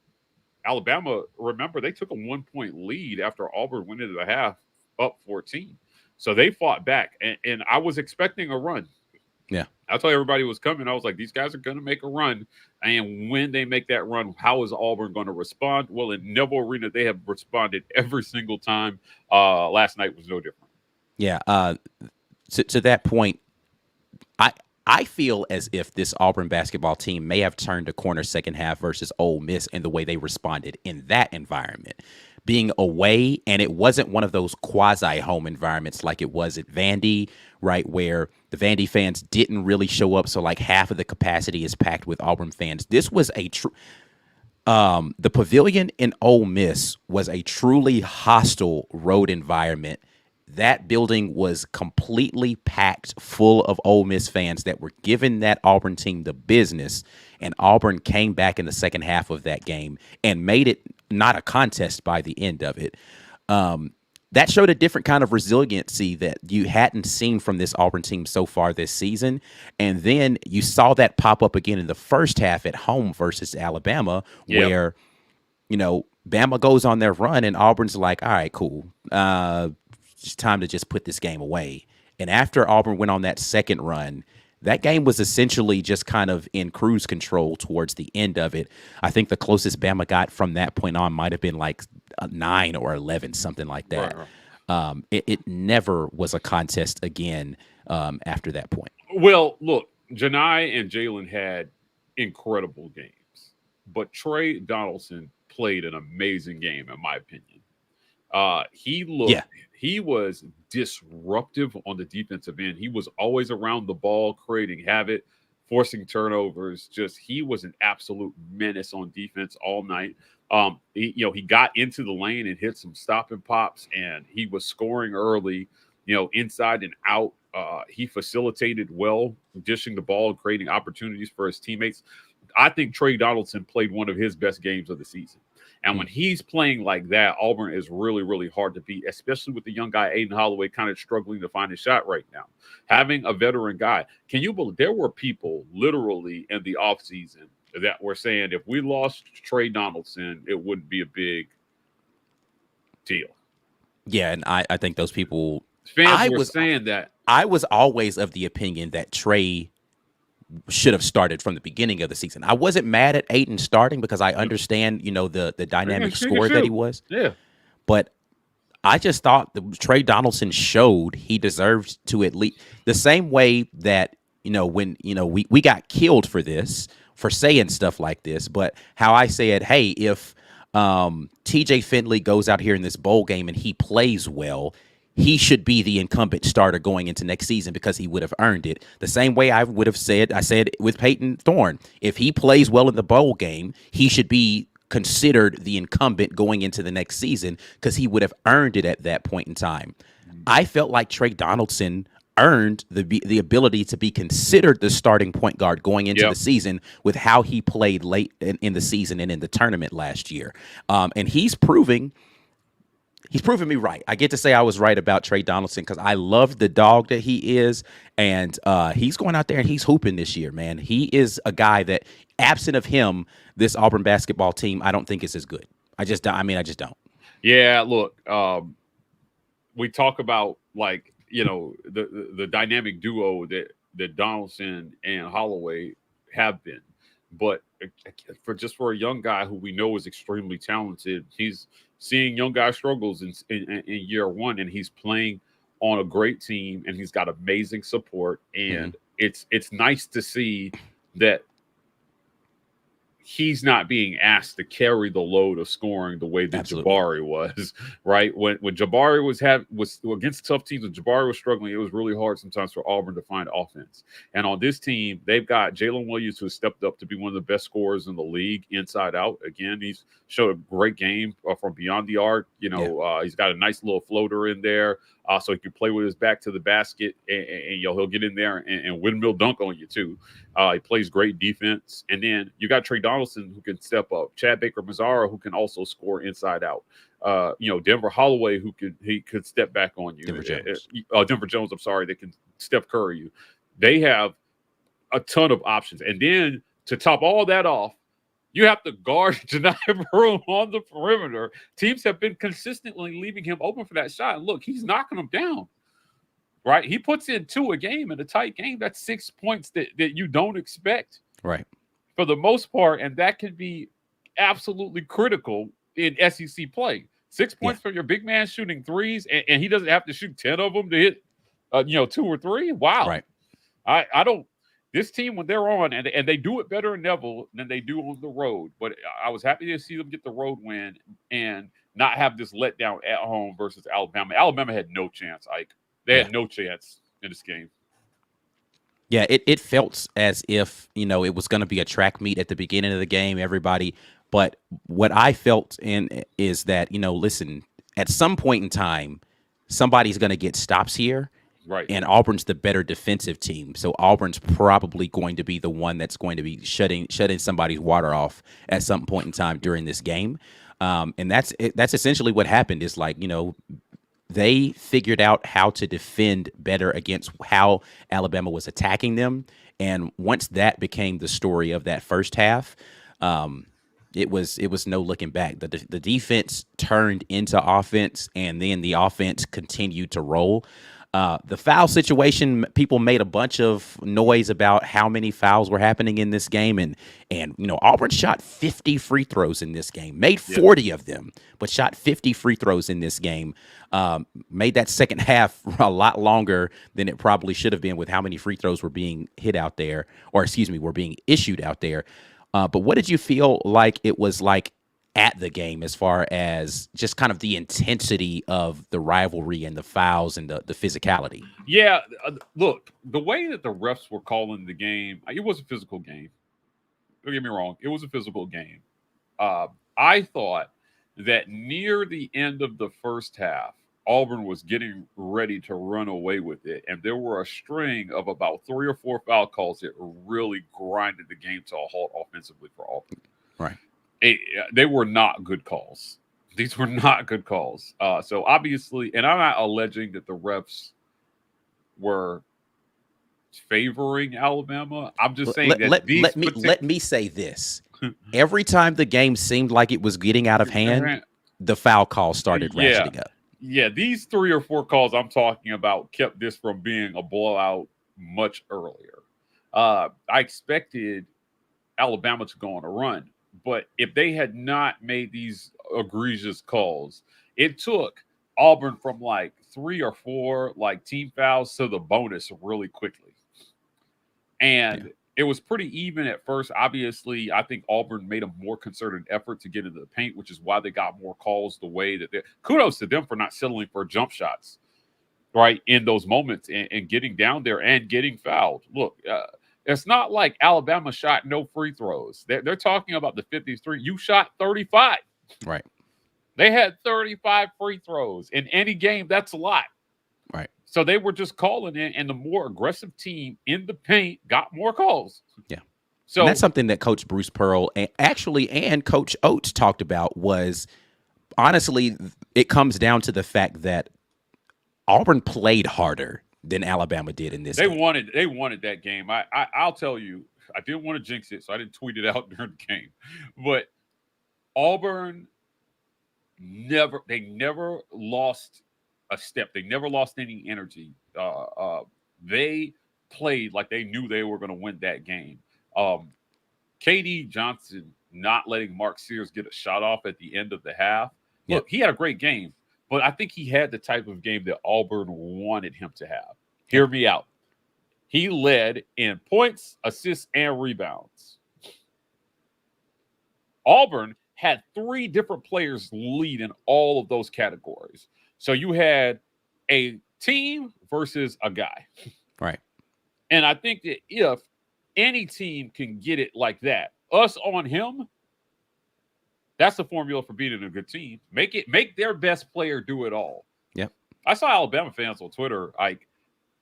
Alabama. Remember, they took a 1-point lead after Auburn went into the half up 14. So they fought back, and I was expecting a run. Yeah. I told everybody was coming. I was like, these guys are going to make a run. And when they make that run, how is Auburn going to respond? Well, in Neville Arena, they have responded every single time. Last night was no different. Yeah. To that point, I feel as if this Auburn basketball team may have turned a corner second half versus Ole Miss in the way they responded in that environment. Being away, and it wasn't one of those quasi-home environments like it was at Vandy, right, where the Vandy fans didn't really show up, so like half of the capacity is packed with Auburn fans. This was a true the pavilion in Ole Miss was a truly hostile road environment. That building was completely packed full of Ole Miss fans that were giving that Auburn team the business, and Auburn came back in the second half of that game and made it not a contest by the end of it. That showed a different kind of resiliency that you hadn't seen from this Auburn team so far this season. And then you saw that pop up again in the first half at home versus Alabama, where, Bama goes on their run and Auburn's like, all right, cool. It's time to just put this game away. And after Auburn went on that second run, that game was essentially just kind of in cruise control towards the end of it. I think the closest Bama got from that point on might have been like 9 or 11, something like that. Right. It never was a contest again after that point. Well, look, Janai and Jalen had incredible games, but Trey Donaldson played an amazing game, in my opinion. He was disruptive on the defensive end. He was always around the ball, creating havoc, forcing turnovers. He was an absolute menace on defense all night. He got into the lane and hit some stop and pops, and he was scoring early, inside and out. He facilitated well, dishing the ball and creating opportunities for his teammates. I think Trey Donaldson played one of his best games of the season. And when he's playing like that, Auburn is really, really hard to beat, especially with the young guy, Aiden Holloway, kind of struggling to find his shot right now. Having a veteran guy, can you believe there were people literally in the offseason that were saying if we lost Trey Donaldson, it wouldn't be a big deal. Yeah, and I think those people... Fans were saying that. I was always of the opinion that Trey should have started from the beginning of the season. I wasn't mad at Aiden starting because I understand, the dynamic scorer that he was. Yeah. But I just thought Trey Donaldson showed he deserved to at least the same way that, when, we got killed for this, for saying stuff like this, but how I said, hey, if TJ Finley goes out here in this bowl game and he plays well, he should be the incumbent starter going into next season because he would have earned it. The same way I said with Peyton Thorne, if he plays well in the bowl game, he should be considered the incumbent going into the next season because he would have earned it at that point in time. I felt like Trey Donaldson earned the ability to be considered the starting point guard going into the season with how he played late in the season and in the tournament last year. And he's proving me right. I get to say I was right about Trey Donaldson because I love the dog that he is, and he's going out there and he's hooping this year, man. He is a guy that, absent of him, this Auburn basketball team, I don't think is as good. I just don't. Yeah, look, we talk about the dynamic duo that Donaldson and Holloway have been, but for a young guy who we know is extremely talented, he's seeing young guy struggles in year one, and he's playing on a great team, and he's got amazing support, and it's nice to see that he's not being asked to carry the load of scoring the way that Jabari was, right? When Jabari was against tough teams, when Jabari was struggling, it was really hard sometimes for Auburn to find offense. And on this team, they've got Jalen Williams, who has stepped up to be one of the best scorers in the league, inside out. Again, he's showed a great game from beyond the arc. He's got a nice little floater in there, so he can play with his back to the basket, and he'll get in there and windmill dunk on you too. He plays great defense, and then you got Trey Donaldson who can step up, Chad Baker-Mazara who can also score inside out. Denver Holloway he could step back on you. Denver Jones, I'm sorry, that can Steph Curry you. They have a ton of options, and then to top all that off, you have to guard Janai Broome on the perimeter. Teams have been consistently leaving him open for that shot. And look, he's knocking them down, right? He puts in 2 a game in a tight game. That's 6 points that you don't expect, right, for the most part. And that can be absolutely critical in SEC play. 6 points from your big man shooting threes, and he doesn't have to shoot 10 of them to hit, 2 or 3. Wow. Right. I don't. This team, when they're on, and they do it better in Neville than they do on the road. But I was happy to see them get the road win and not have this letdown at home versus Alabama. Alabama had no chance, Ike. They had no chance in this game. Yeah, it felt as if, it was going to be a track meet at the beginning of the game, everybody. But what I felt is that, listen, at some point in time, somebody's going to get stops here. Right. And Auburn's the better defensive team. So Auburn's probably going to be the one that's going to be shutting somebody's water off at some point in time during this game. And that's essentially what happened. Is like, they figured out how to defend better against how Alabama was attacking them. And once that became the story of that first half, it was no looking back. The defense turned into offense, and then the offense continued to roll. The foul situation, people made a bunch of noise about how many fouls were happening in this game, and Auburn shot 50 free throws in this game, made 40 of them, but shot 50 free throws in this game. Made that second half a lot longer than it probably should have been with how many free throws were being hit out there, or excuse me, were being issued out there. But what did you feel like it was like at the game, as far as just kind of the intensity of the rivalry and the fouls and the physicality? Yeah, look, the way that the refs were calling the game, it was a physical game. Don't get me wrong, it was a physical game. I thought that near the end of the first half, Auburn was getting ready to run away with it, and there were a string of about 3 or 4 foul calls that really grinded the game to a halt offensively for Auburn. Right. They were not good calls. These were not good calls. So obviously, and I'm not alleging that the refs were favoring Alabama. I'm just saying let me say this. Every time the game seemed like it was getting out of hand, the foul call started ratcheting up. Yeah, these 3 or 4 calls I'm talking about kept this from being a blowout much earlier. I expected Alabama to go on a run, but if they had not made these egregious calls, it took Auburn from like 3 or 4 like team fouls to the bonus really quickly. And it was pretty even at first. Obviously, I think Auburn made a more concerted effort to get into the paint, which is why they got more calls the way that they. Kudos to them for not settling for jump shots, right, in those moments and getting down there and getting fouled. Look, it's not like Alabama shot no free throws. They're talking about the 53. You shot 35. Right. They had 35 free throws. In any game, that's a lot. Right. So they were just calling it, and the more aggressive team in the paint got more calls. Yeah. So and that's something that Coach Bruce Pearl and Coach Oates talked about. Was honestly, it comes down to the fact that Auburn played harder than Alabama did in this game. They wanted that game. I'll tell you, I didn't want to jinx it, so I didn't tweet it out during the game. But Auburn never lost a step. They never lost any energy. They played like they knew they were going to win that game. KD Johnson not letting Mark Sears get a shot off at the end of the half. Look, he had a great game, but I think he had the type of game that Auburn wanted him to have. Hear me out. He led in points, assists, and rebounds. Auburn had 3 different players lead in all of those categories. So you had a team versus a guy. Right. And I think that if any team can get it like that, us on him, that's the formula for beating a good team. Make their best player do it all. Yep. I saw Alabama fans on Twitter like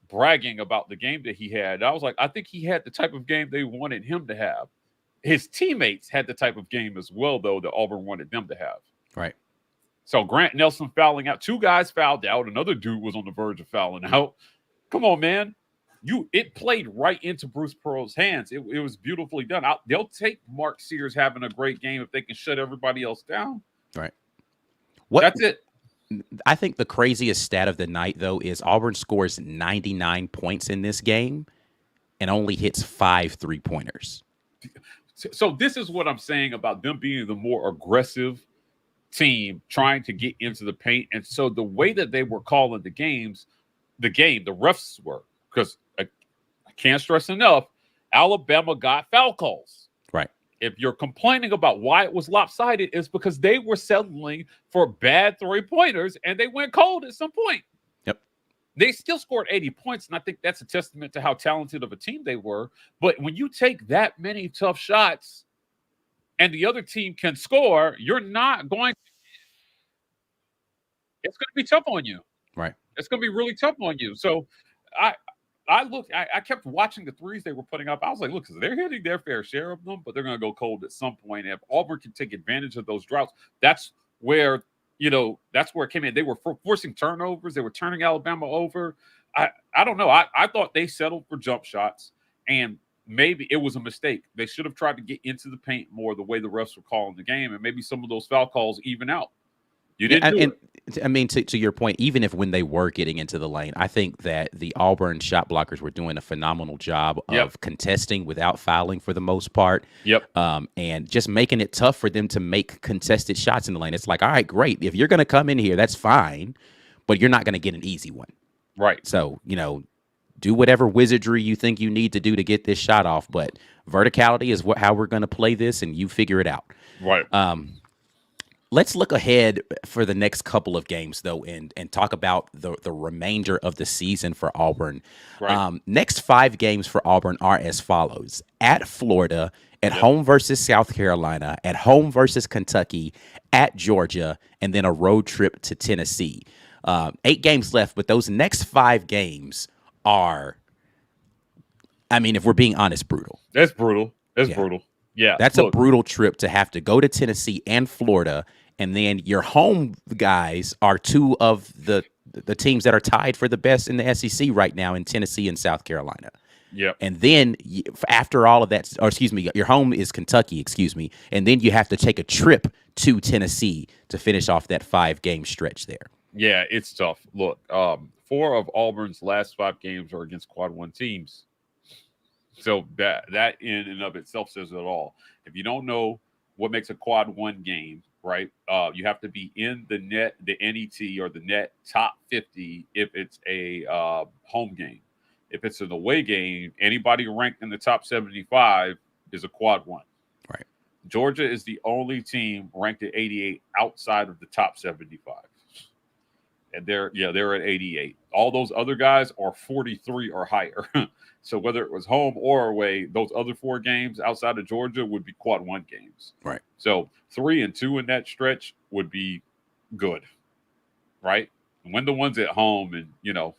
bragging about the game that he had. I was like, I think he had the type of game they wanted him to have. His teammates had the type of game as well, though, that Auburn wanted them to have. Right. So Grant Nelson fouling out. 2 guys fouled out. Another dude was on the verge of fouling out. Come on, man. It played right into Bruce Pearl's hands. It was beautifully done. They'll take Mark Sears having a great game if they can shut everybody else down. Right. That's it. I think the craziest stat of the night, though, is Auburn scores 99 points in this game and only hits 5 3-pointers. So this is what I'm saying about them being the more aggressive team trying to get into the paint. And so the way that they were calling the refs were, because I can't stress enough, Alabama got foul calls. Right. If you're complaining about why it was lopsided, it's because they were settling for bad 3-pointers and they went cold at some point. Yep. They still scored 80 points, and I think that's a testament to how talented of a team they were. But when you take that many tough shots and the other team can score, you're not going to. It's going to be tough on you. Right. It's going to be really tough on you. So I kept watching the threes they were putting up. I was like, look, they're hitting their fair share of them, but they're going to go cold at some point. If Auburn can take advantage of those droughts, that's where that's where it came in. They were forcing turnovers. They were turning Alabama over. I don't know. I thought they settled for jump shots, and maybe it was a mistake. They should have tried to get into the paint more the way the refs were calling the game, and maybe some of those foul calls even out. You didn't do it. I mean, to your point, even if when they were getting into the lane, I think that the Auburn shot blockers were doing a phenomenal job of contesting without fouling for the most part. Yep. And just making it tough for them to make contested shots in the lane. It's like, all right, great. If you're going to come in here, that's fine, but you're not going to get an easy one. Right. So, do whatever wizardry you think you need to do to get this shot off, but verticality is how we're going to play this, and you figure it out. Right. Let's look ahead for the next couple of games, though, and talk about the remainder of the season for Auburn. Right. Next 5 games for Auburn are as follows: at Florida, at home versus South Carolina, at home versus Kentucky, at Georgia, and then a road trip to Tennessee. 8 games left, but those next 5 games are, I mean, if we're being honest, brutal. That's brutal. That's brutal. Yeah. That's a brutal trip to have to go to Tennessee and Florida, and then your home guys are 2 of the teams that are tied for the best in the SEC right now in Tennessee and South Carolina. Yeah. And then after all of that, or excuse me, your home is Kentucky, and then you have to take a trip to Tennessee to finish off that 5-game stretch there. Yeah, it's tough. Look, 4 of Auburn's last 5 games are against Quad 1 teams. So that in and of itself says it all. If you don't know what makes a Quad 1 game, right, you have to be in the net, the NET or the net top 50 if it's a home game. If it's an away game, anybody ranked in the top 75 is a Quad 1. Right. Georgia is the only team ranked at 88 outside of the top 75. And they're at 88. All those other guys are 43 or higher. So whether it was home or away, those other 4 games outside of Georgia would be Quad 1 games. Right. So 3 and 2 in that stretch would be good, right? Win the ones at home, and you're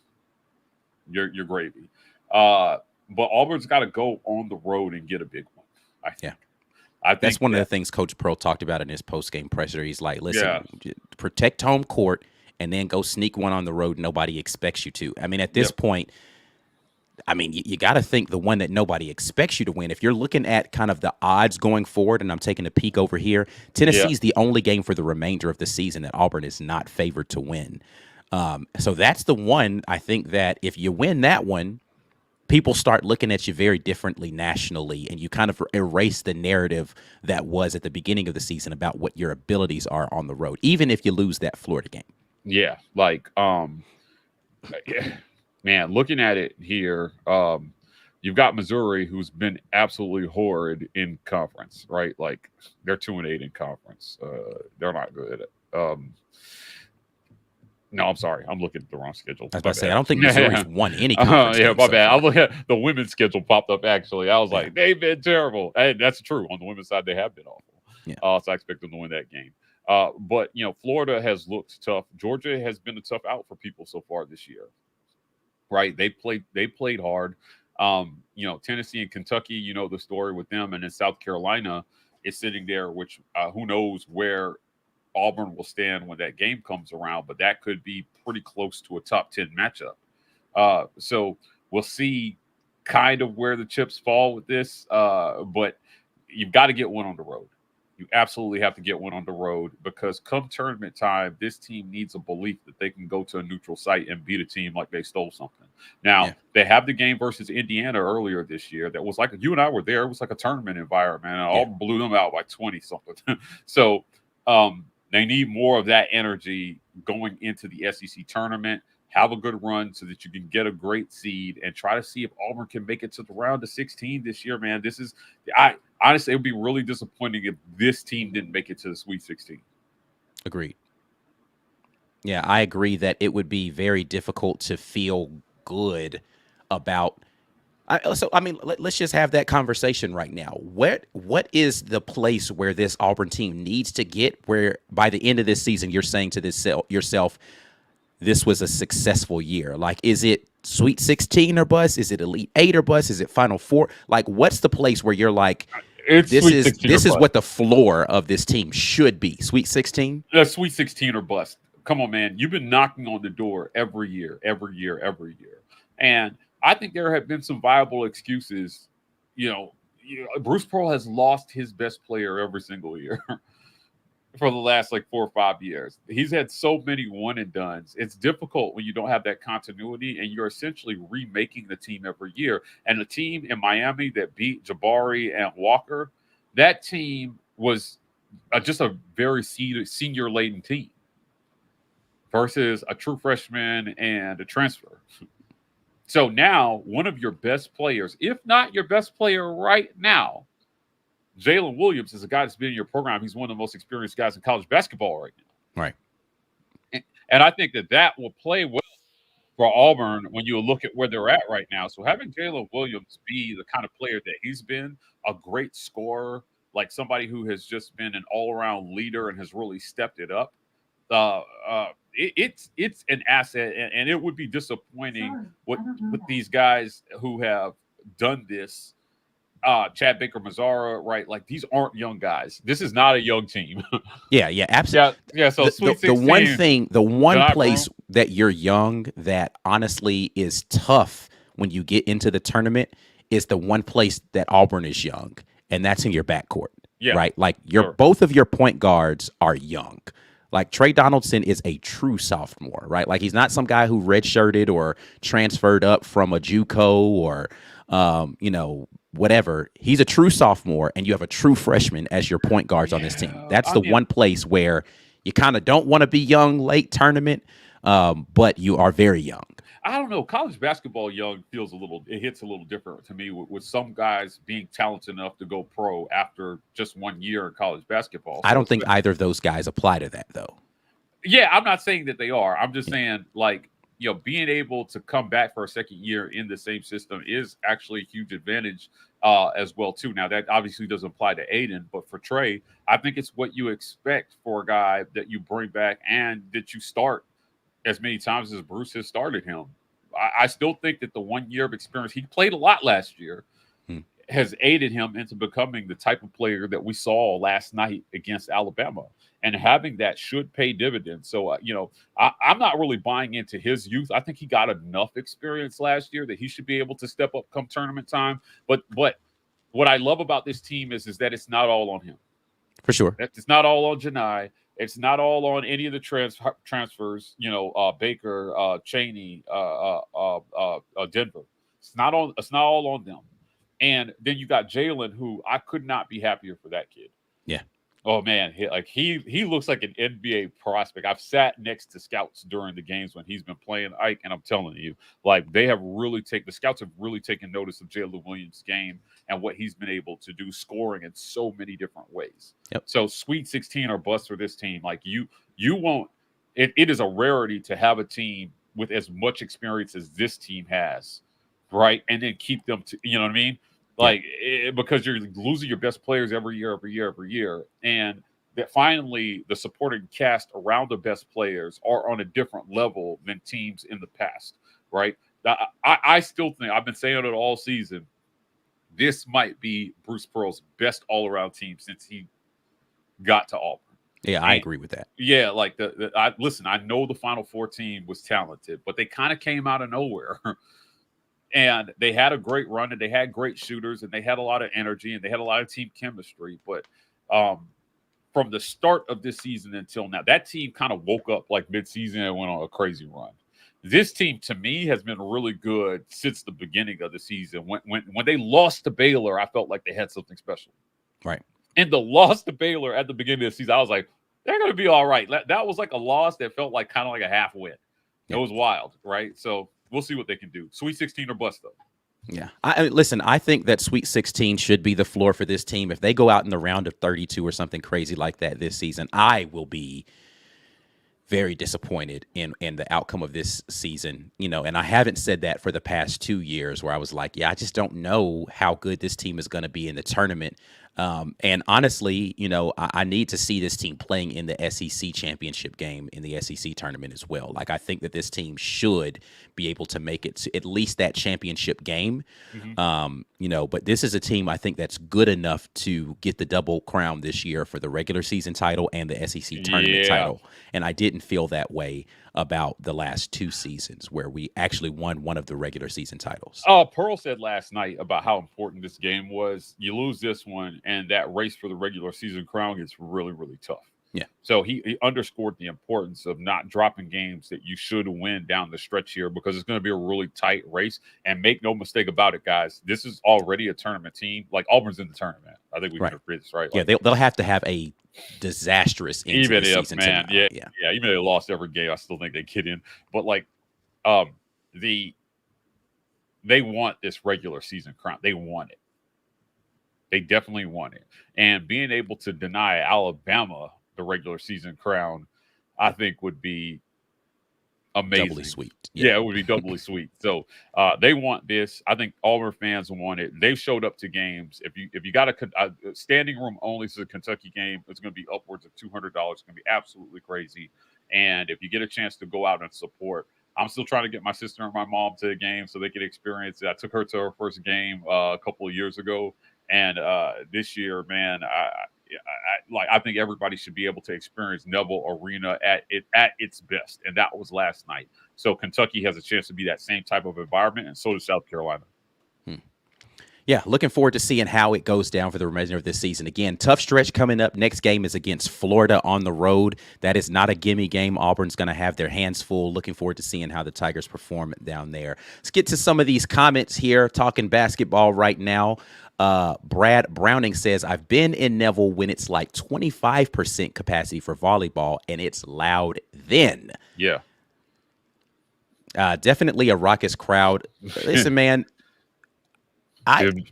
gravy. But Auburn's got to go on the road and get a big one. I think. I think that's one of the things Coach Pearl talked about in his post-game presser. He's like, listen, protect home court and then go sneak one on the road nobody expects you to. I mean, at this point, I mean, you got to think the one that nobody expects you to win. If you're looking at kind of the odds going forward, and I'm taking a peek over here, Tennessee's the only game for the remainder of the season that Auburn is not favored to win. So that's the one, I think, that if you win that one, people start looking at you very differently nationally, and you kind of erase the narrative that was at the beginning of the season about what your abilities are on the road, even if you lose that Florida game. Yeah, like, man, looking at it here, you've got Missouri, who's been absolutely horrid in conference, right? Like, they're 2-8 in conference. They're not good. No, I'm sorry. I'm looking at the wrong schedule. I was about to say, I don't think Missouri's won any conference. Yeah, my bad. I'm looking at the women's schedule popped up, actually. I was like, they've been terrible. And that's true. On the women's side, they have been awful. Yeah. So I expect them to win that game. But, Florida has looked tough. Georgia has been a tough out for people so far this year. Right? They played hard. Tennessee and Kentucky, the story with them. And then South Carolina is sitting there, which who knows where Auburn will stand when that game comes around, but that could be pretty close to a top 10 matchup. So we'll see kind of where the chips fall with this, but you've got to get one on the road. You absolutely have to get one on the road, because come tournament time, this team needs a belief that they can go to a neutral site and beat a team like they stole something. Now, they have the game versus Indiana earlier this year. That was like, you and I were there. It was like a tournament environment, and Auburn blew them out by 20-something. So they need more of that energy going into the SEC tournament. Have a good run so that you can get a great seed and try to see if Auburn can make it to the round of 16 this year, man. Honestly, it would be really disappointing if this team didn't make it to the Sweet 16. Agreed. Yeah, I agree that it would be very difficult to feel good about. Let's just have that conversation right now. What is the place where this Auburn team needs to get, where by the end of this season you're saying to yourself, this was a successful year? Like, is it Sweet 16 or bust? Is it Elite 8 or bust? Is it Final Four? Like, what's the place where you're like, It's this Sweet is 16 this or is bust. what the floor of this team should be? Sweet 16? Sweet 16 or bust. Come on, man. You've been knocking on the door every year. And I think there have been some viable excuses. Bruce Pearl has lost his best player every single year for the last 4 or 5 years. He's had so many one and dones. It's difficult when you don't have that continuity and you're essentially remaking the team every year. And the team in Miami that beat Jabari and Walker, that team was just a very senior laden team versus a true freshman and a transfer. So now one of your best players, if not your best player right now, Jalen Williams, is a guy that's been in your program. He's one of the most experienced guys in college basketball right now. Right. And I think that will play well for Auburn when you look at where they're at right now. So having Jalen Williams be the kind of player that he's been, a great scorer, like somebody who has just been an all-around leader and has really stepped it up, it's an asset, and it would be disappointing with these guys who have done this. Chad Baker Mazzara, right? Like, these aren't young guys. This is not a young team. Yeah, absolutely. Yeah. So the one place that you're young that honestly is tough when you get into the tournament is the one place that Auburn is young, and that's in your backcourt. Yeah. Right? Like, both of your point guards are young. Like, Trey Donaldson is a true sophomore, right? Like, he's not some guy who redshirted or transferred up from a JUCO or, whatever. He's a true sophomore, and you have a true freshman as your point guards on this team. That's the one place where you kind of don't want to be young late tournament, but you are very young. I don't know. College basketball young hits a little different to me with some guys being talented enough to go pro after just 1 year in college basketball. I don't think either of those guys apply to that, though. Yeah, I'm not saying that they are. I'm just saying, being able to come back for a second year in the same system is actually a huge advantage as well, too. Now, that obviously doesn't apply to Aiden, but for Trey, I think it's what you expect for a guy that you bring back and that you start as many times as Bruce has started him. I still think that the 1 year of experience, he played a lot last year, has aided him into becoming the type of player that we saw last night against Alabama. And having that should pay dividends. So, I'm not really buying into his youth. I think he got enough experience last year that he should be able to step up come tournament time. But what I love about this team is that it's not all on him. For sure. It's not all on Janai. It's not all on any of the transfers, Baker, Cheney, Denver. It's not all on them. And then you got Jalen, who I could not be happier for that kid. Yeah. Oh man, he looks like an NBA prospect. I've sat next to scouts during the games when he's been playing, Ike, and I'm telling you, the scouts have really taken notice of Jalen Williams' game and what he's been able to do, scoring in so many different ways. Yep. So Sweet 16 or bust for this team. Like, you won't. It is a rarity to have a team with as much experience as this team has, right? And then keep them to, you know what I mean? Because you're losing your best players every year, and that finally the supporting cast around the best players are on a different level than teams in the past, right? I still think, I've been saying it all season, this might be Bruce Pearl's best all-around team since he got to Auburn. Yeah, I agree with that. Yeah, I know the Final Four team was talented, but they kind of came out of nowhere. And they had a great run, and they had great shooters, and they had a lot of energy, and they had a lot of team chemistry. But from the start of this season until now, that team kind of woke up midseason and went on a crazy run. This team, to me, has been really good since the beginning of the season. When they lost to Baylor, I felt like they had something special. Right. And the loss to Baylor at the beginning of the season, I was like, they're going to be all right. That was like a loss that felt like kind of like a half win. It was wild, right? So we'll see what they can do. Sweet 16 or bust, though. Yeah. Listen, I think that Sweet 16 should be the floor for this team. If they go out in the round of 32 or something crazy like that this season, I will be very disappointed in the outcome of this season, and I haven't said that for the past 2 years, where I was like, yeah, I just don't know how good this team is going to be in the tournament. And honestly, I need to see this team playing in the SEC championship game in the SEC tournament as well. Like, I think that this team should be able to make it to at least that championship game. But this is a team I think that's good enough to get the double crown this year for the regular season title and the SEC tournament title. And I didn't feel that way about the last 2 seasons where we actually won one of the regular season titles. Pearl said last night about how important this game was. You lose this one, and that race for the regular season crown gets really, really tough. Yeah. So he underscored the importance of not dropping games that you should win down the stretch here, because it's going to be a really tight race. And make no mistake about it, guys, this is already a tournament team. Like, Auburn's in the tournament. I think we can agree this, right? Like, yeah, they'll have to have a disastrous end to the season. Man, yeah. Even if they lost every game, I still think they get in. But they want this regular season crown. They want it. They definitely want it. And being able to deny Alabama the regular season crown, I think would be amazing. Doubly sweet. Yeah, it would be doubly sweet. So they want this. I think Auburn fans want it. They've showed up to games. If you got a standing room only to the Kentucky game, it's going to be upwards of $200. It's going to be absolutely crazy. And if you get a chance to go out and support, I'm still trying to get my sister and my mom to the game so they can experience it. I took her to her first game a couple of years ago. And this year, man, I think everybody should be able to experience Neville Arena at its best, and that was last night. So Kentucky has a chance to be that same type of environment, and so does South Carolina. Yeah, looking forward to seeing how it goes down for the remainder of this season. Again, tough stretch coming up. Next game is against Florida on the road. That is not a gimme game. Auburn's going to have their hands full. Looking forward to seeing how the Tigers perform down there. Let's get to some of these comments here, talking basketball right now. Brad Browning says, I've been in Neville when it's like 25% capacity for volleyball, and it's loud then. Yeah. Definitely a raucous crowd. Listen, man.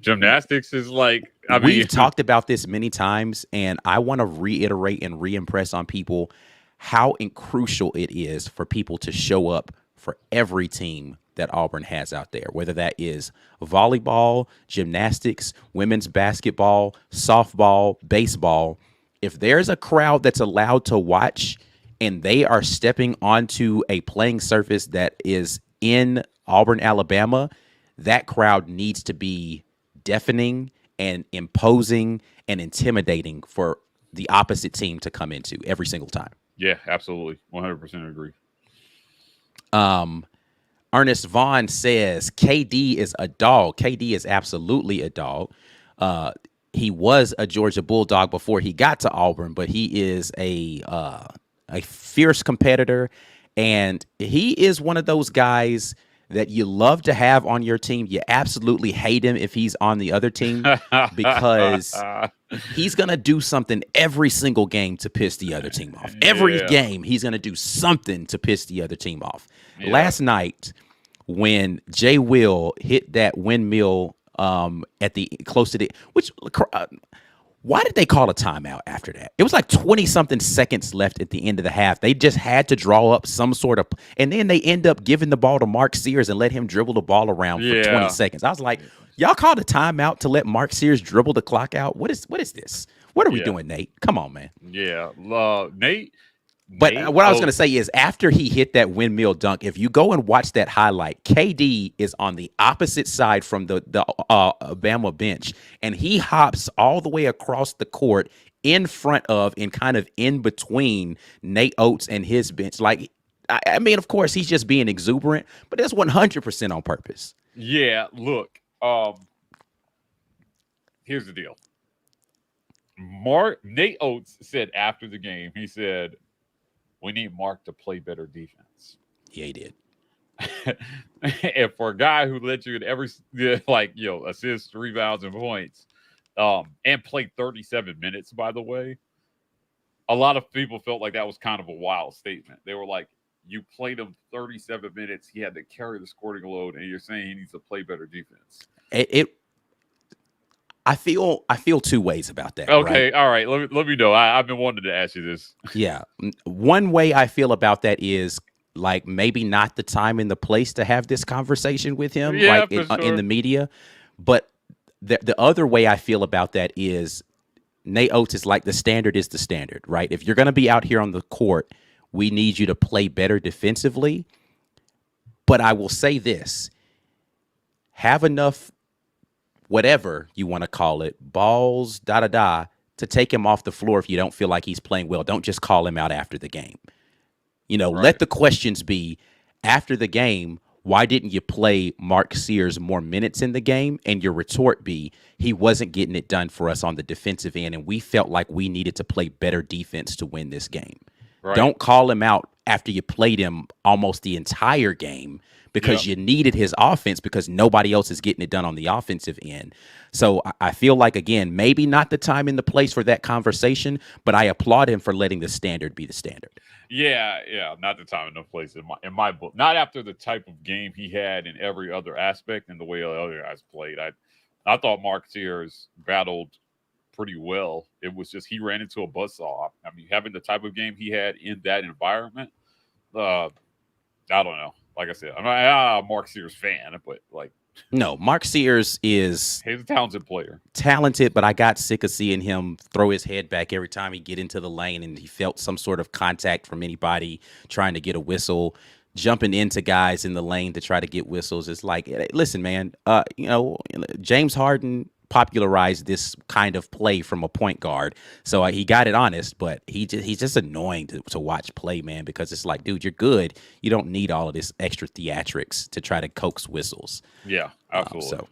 Gymnastics is like, we've talked about this many times, and I want to reiterate and re-impress on people how crucial it is for people to show up for every team that Auburn has out there, whether that is volleyball, gymnastics, women's basketball, softball, baseball. If there's a crowd that's allowed to watch and they are stepping onto a playing surface that is in Auburn, Alabama, that crowd needs to be deafening and imposing and intimidating for the opposite team to come into every single time. Yeah, absolutely. 100% agree. Ernest Vaughn says KD is a dog. KD is absolutely a dog. He was a Georgia Bulldog before he got to Auburn, but he is a fierce competitor, and he is one of those guys that you love to have on your team. You absolutely hate him if he's on the other team, because he's going to do something every single game to piss the other team off. Every game, he's going to do something to piss the other team off. Yeah. Last night, when Jay Will hit that windmill at the close to the, which why did they call a timeout after that? It was like 20-something seconds left at the end of the half. They just had to draw up some sort of, and then they end up giving the ball to Mark Sears and let him dribble the ball around for 20 seconds. I was like, y'all called a timeout to let Mark Sears dribble the clock out? What is this? What are we doing, Nate? Come on, man. Yeah, Nate. But what I was going to say is, after he hit that windmill dunk, if you go and watch that highlight, KD is on the opposite side from the Alabama bench, and he hops all the way across the court in front of and kind of in between Nate Oates and his bench. Like, I mean, of course, he's just being exuberant, but that's 100% on purpose. Yeah, look, here's the deal. Nate Oates said after the game, he said, we need Mark to play better defense. Yeah, he did. And for a guy who led you in every, assists, rebounds, and points, and played 37 minutes, by the way, a lot of people felt like that was kind of a wild statement. They were like, you played him 37 minutes. He had to carry the scoring load, and you're saying he needs to play better defense. I feel two ways about that. Okay, right? all right. Let me know. I've been wanting to ask you this. Yeah. One way I feel about that is like maybe not the time and the place to have this conversation with him, Yeah, like for in sure. the media. But the other way I feel about that is Nate Oates is like the standard is the standard, right? If you're going to be out here on the court, we need you to play better defensively. But I will say this, have enough, whatever you want to call it, balls, to take him off the floor if you don't feel like he's playing well. Don't just call him out after the game. Let the questions be after the game, why didn't you play Mark Sears more minutes in the game? And your retort be, he wasn't getting it done for us on the defensive end, and we felt like we needed to play better defense to win this game. Right. Don't call him out after you played him almost the entire game because you needed his offense because nobody else is getting it done on the offensive end. So I feel like, again, maybe not the time and the place for that conversation, but I applaud him for letting the standard be the standard. Yeah, not the time and the place in my book. Not after the type of game he had in every other aspect and the way the other guys played. I thought Mark Sears battled pretty well. It was just he ran into a buzzsaw. I mean, having the type of game he had in that environment, I don't know. Like I said, I'm not a Mark Sears fan, but like, no, Mark Sears is he's a talented player. Talented, but I got sick of seeing him throw his head back every time he get into the lane and he felt some sort of contact from anybody trying to get a whistle, jumping into guys in the lane to try to get whistles. It's like, listen, man, James Harden popularized this kind of play from a point guard. So he got it honest, but he's just annoying to watch play, man, because it's like, dude, you're good. You don't need all of this extra theatrics to try to coax whistles. Yeah, absolutely.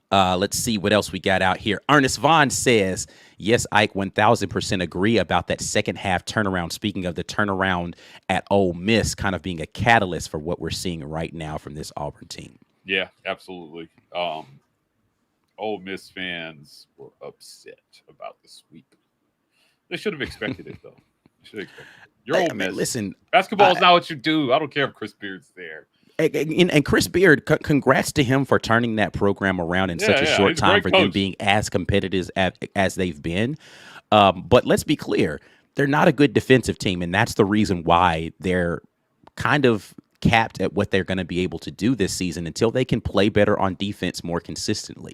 Let's see what else we got out here. Ernest Vaughn says, yes, Ike, 1,000% agree about that second half turnaround. Speaking of the turnaround at Ole Miss kind of being a catalyst for what we're seeing right now from this Auburn team. Yeah, absolutely. Ole Miss fans were upset about the sweep. They should have expected it, though. You're Ole Miss. Listen, basketball is not what you do. I don't care if Chris Beard's there. And Chris Beard, congrats to him for turning that program around in such a short time for them being as competitive as they've been. But let's be clear, they're not a good defensive team, and that's the reason why they're kind of capped at what they're going to be able to do this season until they can play better on defense more consistently.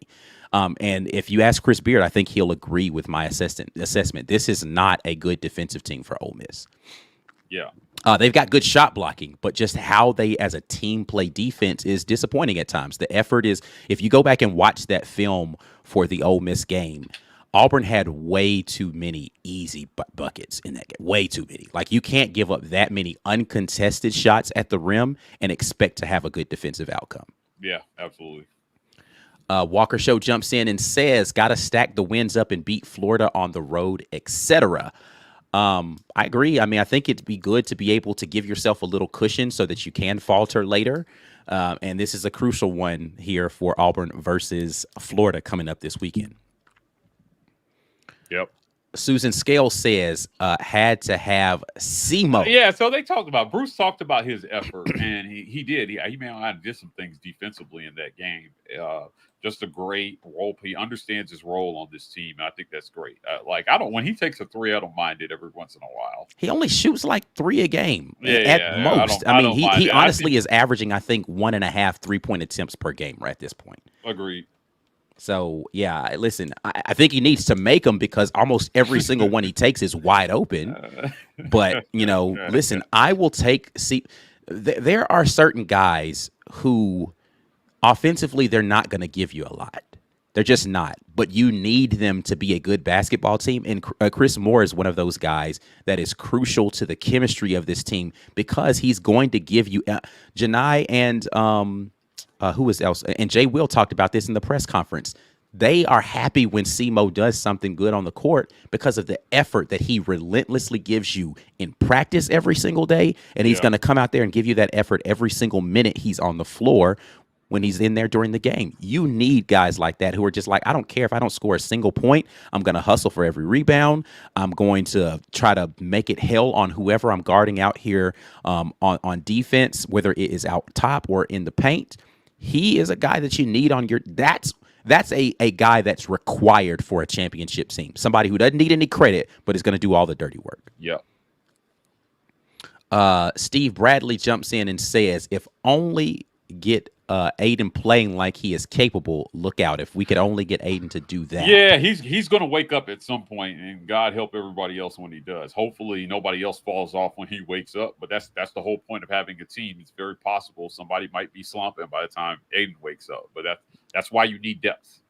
And if you ask Chris Beard, I think he'll agree with my assessment. This is not a good defensive team for Ole Miss. Yeah. They've got good shot blocking, but just how they as a team play defense is disappointing at times. The effort is, if you go back and watch that film for the Ole Miss game, Auburn had way too many easy buckets in that game. Way too many. Like, you can't give up that many uncontested shots at the rim and expect to have a good defensive outcome. Yeah, absolutely. Walker Show jumps in and says, got to stack the wins up and beat Florida on the road, etc. I agree. I mean, I think it'd be good to be able to give yourself a little cushion so that you can falter later. And this is a crucial one here for Auburn versus Florida coming up this weekend. Yep. Susan Scale says, had to have SEMO. Yeah, so Bruce talked about his effort, and he did. He may have did some things defensively in that game. Just a great role. He understands his role on this team, and I think that's great. When he takes a three, I don't mind it every once in a while. He only shoots like 3 a game at most. I mean, he honestly is averaging, I think, 1.5 3-point attempts per game right at this point. Agreed. So, yeah, listen, I think he needs to make them because almost every single one he takes is wide open. But, listen, I will there are certain guys who offensively, they're not going to give you a lot. They're just not. But you need them to be a good basketball team. And Chris Moore is one of those guys that is crucial to the chemistry of this team because he's going to give you Janai and who was else? And Jay Will talked about this in the press conference. They are happy when SEMO does something good on the court because of the effort that he relentlessly gives you in practice every single day. And he's going to come out there and give you that effort every single minute he's on the floor when he's in there during the game. You need guys like that who are just like, I don't care if I don't score a single point. I'm going to hustle for every rebound. I'm going to try to make it hell on whoever I'm guarding out here on defense, whether it is out top or in the paint. He is a guy that you need on your – That's a guy that's required for a championship team. Somebody who doesn't need any credit, but is going to do all the dirty work. Yep. Steve Bradley jumps in and says, if only get Aiden playing like he is capable, look out. If we could only get Aiden to do that. Yeah, he's going to wake up at some point, and God help everybody else when he does. Hopefully nobody else falls off when he wakes up, but that's the whole point of having a team. It's very possible somebody might be slumping by the time Aiden wakes up, but that's why you need depth,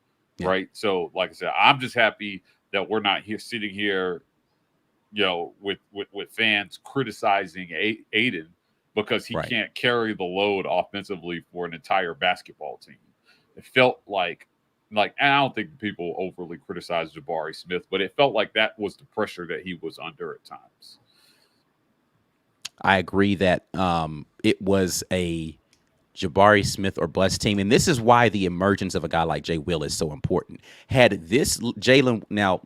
right? So, like I said, I'm just happy that we're not sitting here, with fans criticizing Aiden because he can't carry the load offensively for an entire basketball team. It felt like I don't think people overly criticized Jabari Smith, but it felt like that was the pressure that he was under at times. I agree that it was a Jabari Smith or bust team, and this is why the emergence of a guy like Jay Will is so important. Had this Jalen now.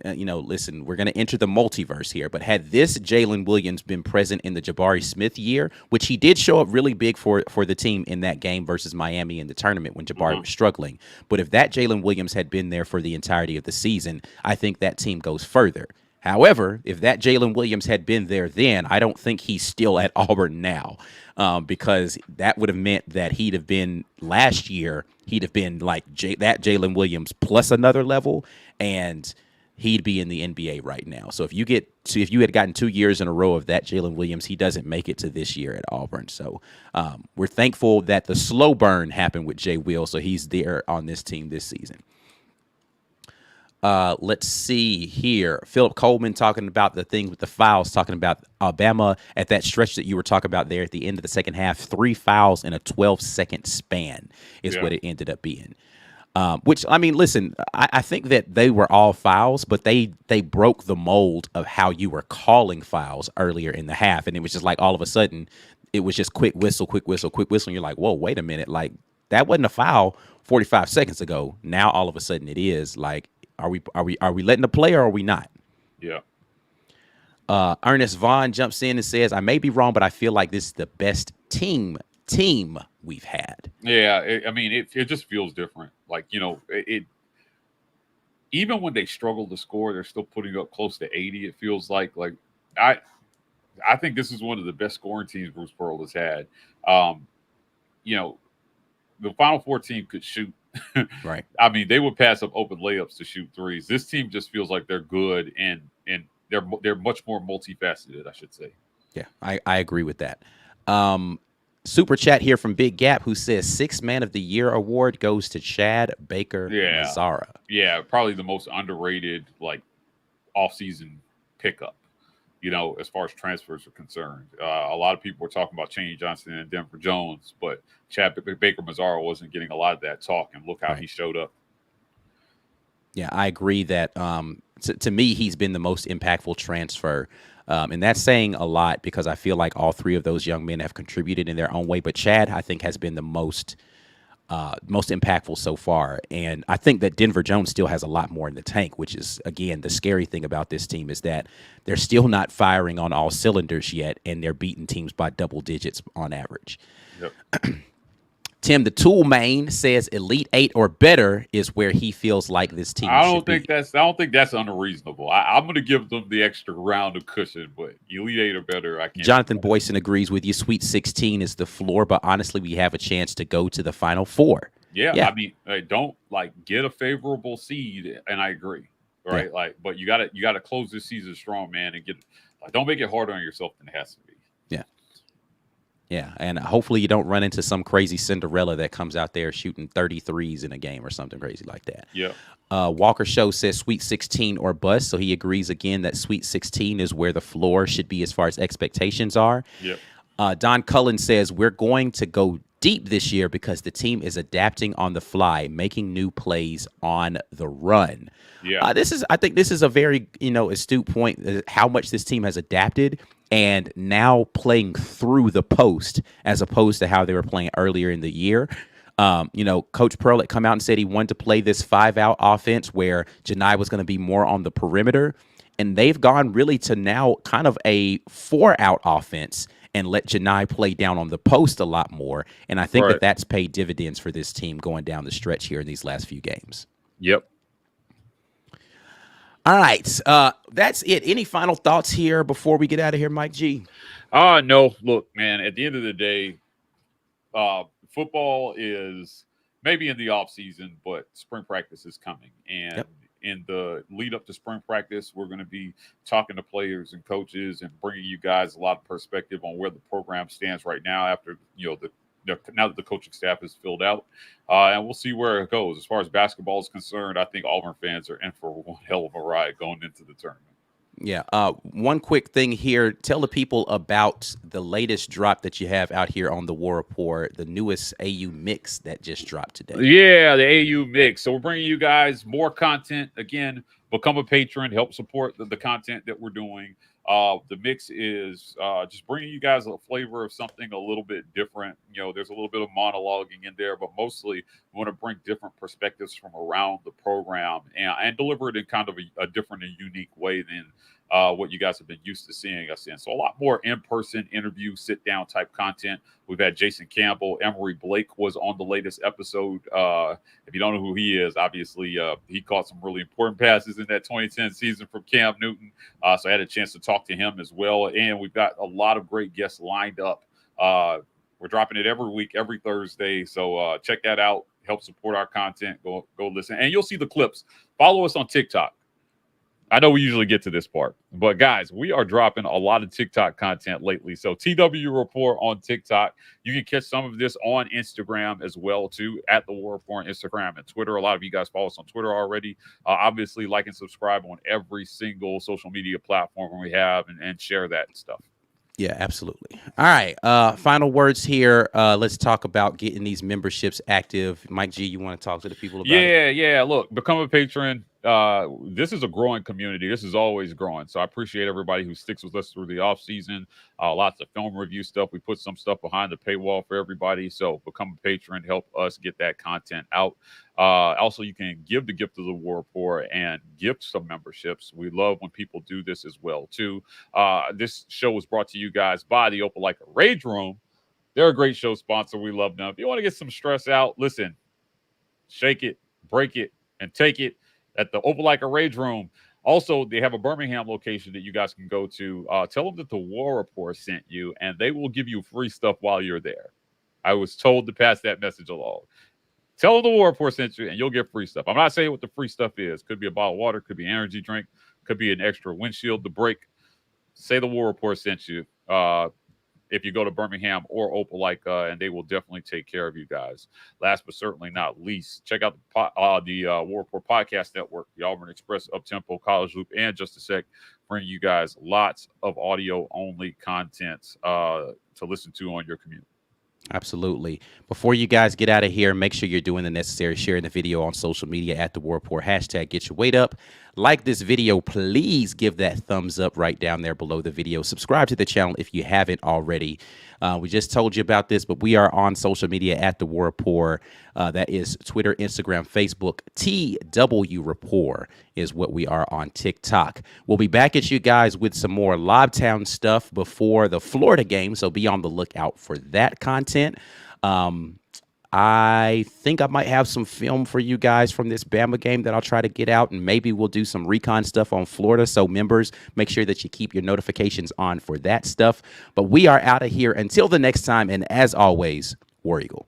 Listen, we're going to enter the multiverse here, but had this Jalen Williams been present in the Jabari Smith year, which he did show up really big for the team in that game versus Miami in the tournament when Jabari was struggling. But if that Jalen Williams had been there for the entirety of the season, I think that team goes further. However, if that Jalen Williams had been there then, I don't think he's still at Auburn now, because that would have meant that he'd have been last year, he'd have been like that Jalen Williams plus another level, and he'd be in the NBA right now. So if you had gotten 2 years in a row of that Jalen Williams, he doesn't make it to this year at Auburn. So we're thankful that the slow burn happened with Jay Will, so he's there on this team this season. Let's see here. Philip Coleman talking about the thing with the fouls, talking about Alabama at that stretch that you were talking about there at the end of the second half. 3 fouls in a 12-second span is what it ended up being. Which, I mean, listen, I think that they were all fouls, but they broke the mold of how you were calling fouls earlier in the half. And it was just like all of a sudden it was just quick whistle, quick whistle, quick whistle. And you're like, whoa, wait a minute. Like, that wasn't a foul 45 seconds ago. Now all of a sudden it is. Like, are we letting the play or are we not? Yeah. Ernest Vaughn jumps in and says, I may be wrong, but I feel like this is the best team we've had. Yeah, it just feels different. Like, it even when they struggle to score, they're still putting up close to 80. It feels like I think this is one of the best scoring teams Bruce Pearl has had. The Final Four team could shoot. Right. I mean, they would pass up open layups to shoot threes. This team just feels like they're good and they're much more multifaceted, I should say. Yeah, I agree with that. Super chat here from Big Gap, who says 6th Man of the Year award goes to Chad Baker Mazzara. Yeah, probably the most underrated offseason pickup, as far as transfers are concerned. A lot of people were talking about Chaney Johnson and Denver Jones, but Chad Baker Mazzara wasn't getting a lot of that talk, and look how he showed up. Yeah, I agree that to me, he's been the most impactful transfer. And that's saying a lot because I feel like all 3 of those young men have contributed in their own way. But Chad, I think, has been the most impactful so far. And I think that Denver Jones still has a lot more in the tank, which is, again, the scary thing about this team is that they're still not firing on all cylinders yet, and they're beating teams by double digits on average. Yep. Tim, the Tool Main says Elite 8 or better is where he feels like this team I don't think that's unreasonable. I'm going to give them the extra round of cushion, but Elite 8 or better, I can't. Jonathan Boyson agrees with you. Sweet 16 is the floor, but honestly, we have a chance to go to the Final Four. Yeah. I mean, don't get a favorable seed, and I agree, right? Yeah. But you got to close this season strong, man, and don't make it harder on yourself than it has to be. Yeah, and hopefully you don't run into some crazy Cinderella that comes out there shooting 33s in a game or something crazy like that. Yeah. Walker Show says Sweet 16 or bust, so he agrees again that Sweet 16 is where the floor should be as far as expectations are. Yep. Don Cullen says we're going to go deep this year because the team is adapting on the fly, making new plays on the run. Yeah. I think this is a very astute point, how much this team has adapted and now playing through the post as opposed to how they were playing earlier in the year. Coach Pearl had come out and said he wanted to play this 5-out offense where Janai was going to be more on the perimeter. And they've gone really to now kind of a 4-out offense. and let Janai play down on the post a lot more. And I think Right. that's paid dividends for this team going down the stretch here in these last few games. Yep. All right. That's it. Any final thoughts here before we get out of here, Mike G? No. Look, man, at the end of the day, football is maybe in the off season, but spring practice is coming. And in the lead up to spring practice, we're going to be talking to players and coaches and bringing you guys a lot of perspective on where the program stands right now after, now that the coaching staff is filled out. And we'll see where it goes. As far as basketball is concerned, I think Auburn fans are in for one hell of a ride going into the tournament. Yeah. One quick thing here. Tell the people about the latest drop that you have out here on the War Report, the newest AU mix that just dropped today. Yeah, the AU mix. So we're bringing you guys more content. Again, become a patron, help support the content that we're doing. The mix is just bringing you guys a flavor of something a little bit different. There's a little bit of monologuing in there, but mostly we want to bring different perspectives from around the program and deliver it in kind of a different and unique way than what you guys have been used to seeing us in. So a lot more in-person interview, sit-down type content. We've had Jason Campbell. Emery Blake was on the latest episode. If you don't know who he is, obviously he caught some really important passes in that 2010 season from Cam Newton. So I had a chance to talk to him as well. And we've got a lot of great guests lined up. We're dropping it every week, every Thursday. So check that out. Help support our content. Go listen. And you'll see the clips. Follow us on TikTok. I know we usually get to this part, but guys, we are dropping a lot of TikTok content lately. So TW Report on TikTok. You can catch some of this on Instagram as well, too, at the War Report on Instagram and Twitter. A lot of you guys follow us on Twitter already. Obviously, like and subscribe on every single social media platform we have and share that and stuff. Yeah, absolutely. All right. Final words here. Let's talk about getting these memberships active. Mike G, you want to talk to the people about it? Yeah. Look, become a patron. This is a growing community. This is always growing. So I appreciate everybody who sticks with us through the off season. Lots of film review stuff. We put some stuff behind the paywall for everybody. So become a patron. Help us get that content out. Also, you can give the gift of the War Report and gift some memberships. We love when people do this as well, too. This show was brought to you guys by the Opelika Rage Room. They're a great show sponsor. We love them. If you want to get some stress out, listen, shake it, break it, and take it at the Opelika Rage Room. Also, they have a Birmingham location that you guys can go to. Tell them that the War Report sent you, and they will give you free stuff while you're there. I was told to pass that message along. Tell them the War Report sent you, and you'll get free stuff. I'm not saying what the free stuff is. Could be a bottle of water, could be an energy drink, could be an extra windshield to break. Say the War Report sent you. If you go to Birmingham or Opelika, and they will definitely take care of you guys. Last but certainly not least, check out the War Report Podcast Network, the Auburn Express, Uptempo, College Loop, and Just a Sec, bring you guys lots of audio-only content to listen to on your commute. Absolutely. Before you guys get out of here, make sure you're doing the necessary, sharing the video on social media at the War Report, hashtag get your weight up. Like this video, please give that thumbs up right down there below the video. Subscribe to the channel if you haven't already. We just told you about this, but we are on social media at the War Report. That is Twitter, Instagram, Facebook. TW Report is what we are on TikTok. We'll be back at you guys with some more Lobtown stuff before the Florida game, so be on the lookout for that content. I think I might have some film for you guys from this Bama game that I'll try to get out, and maybe we'll do some recon stuff on Florida. So members, make sure that you keep your notifications on for that stuff. But we are out of here until the next time, and as always, War Eagle.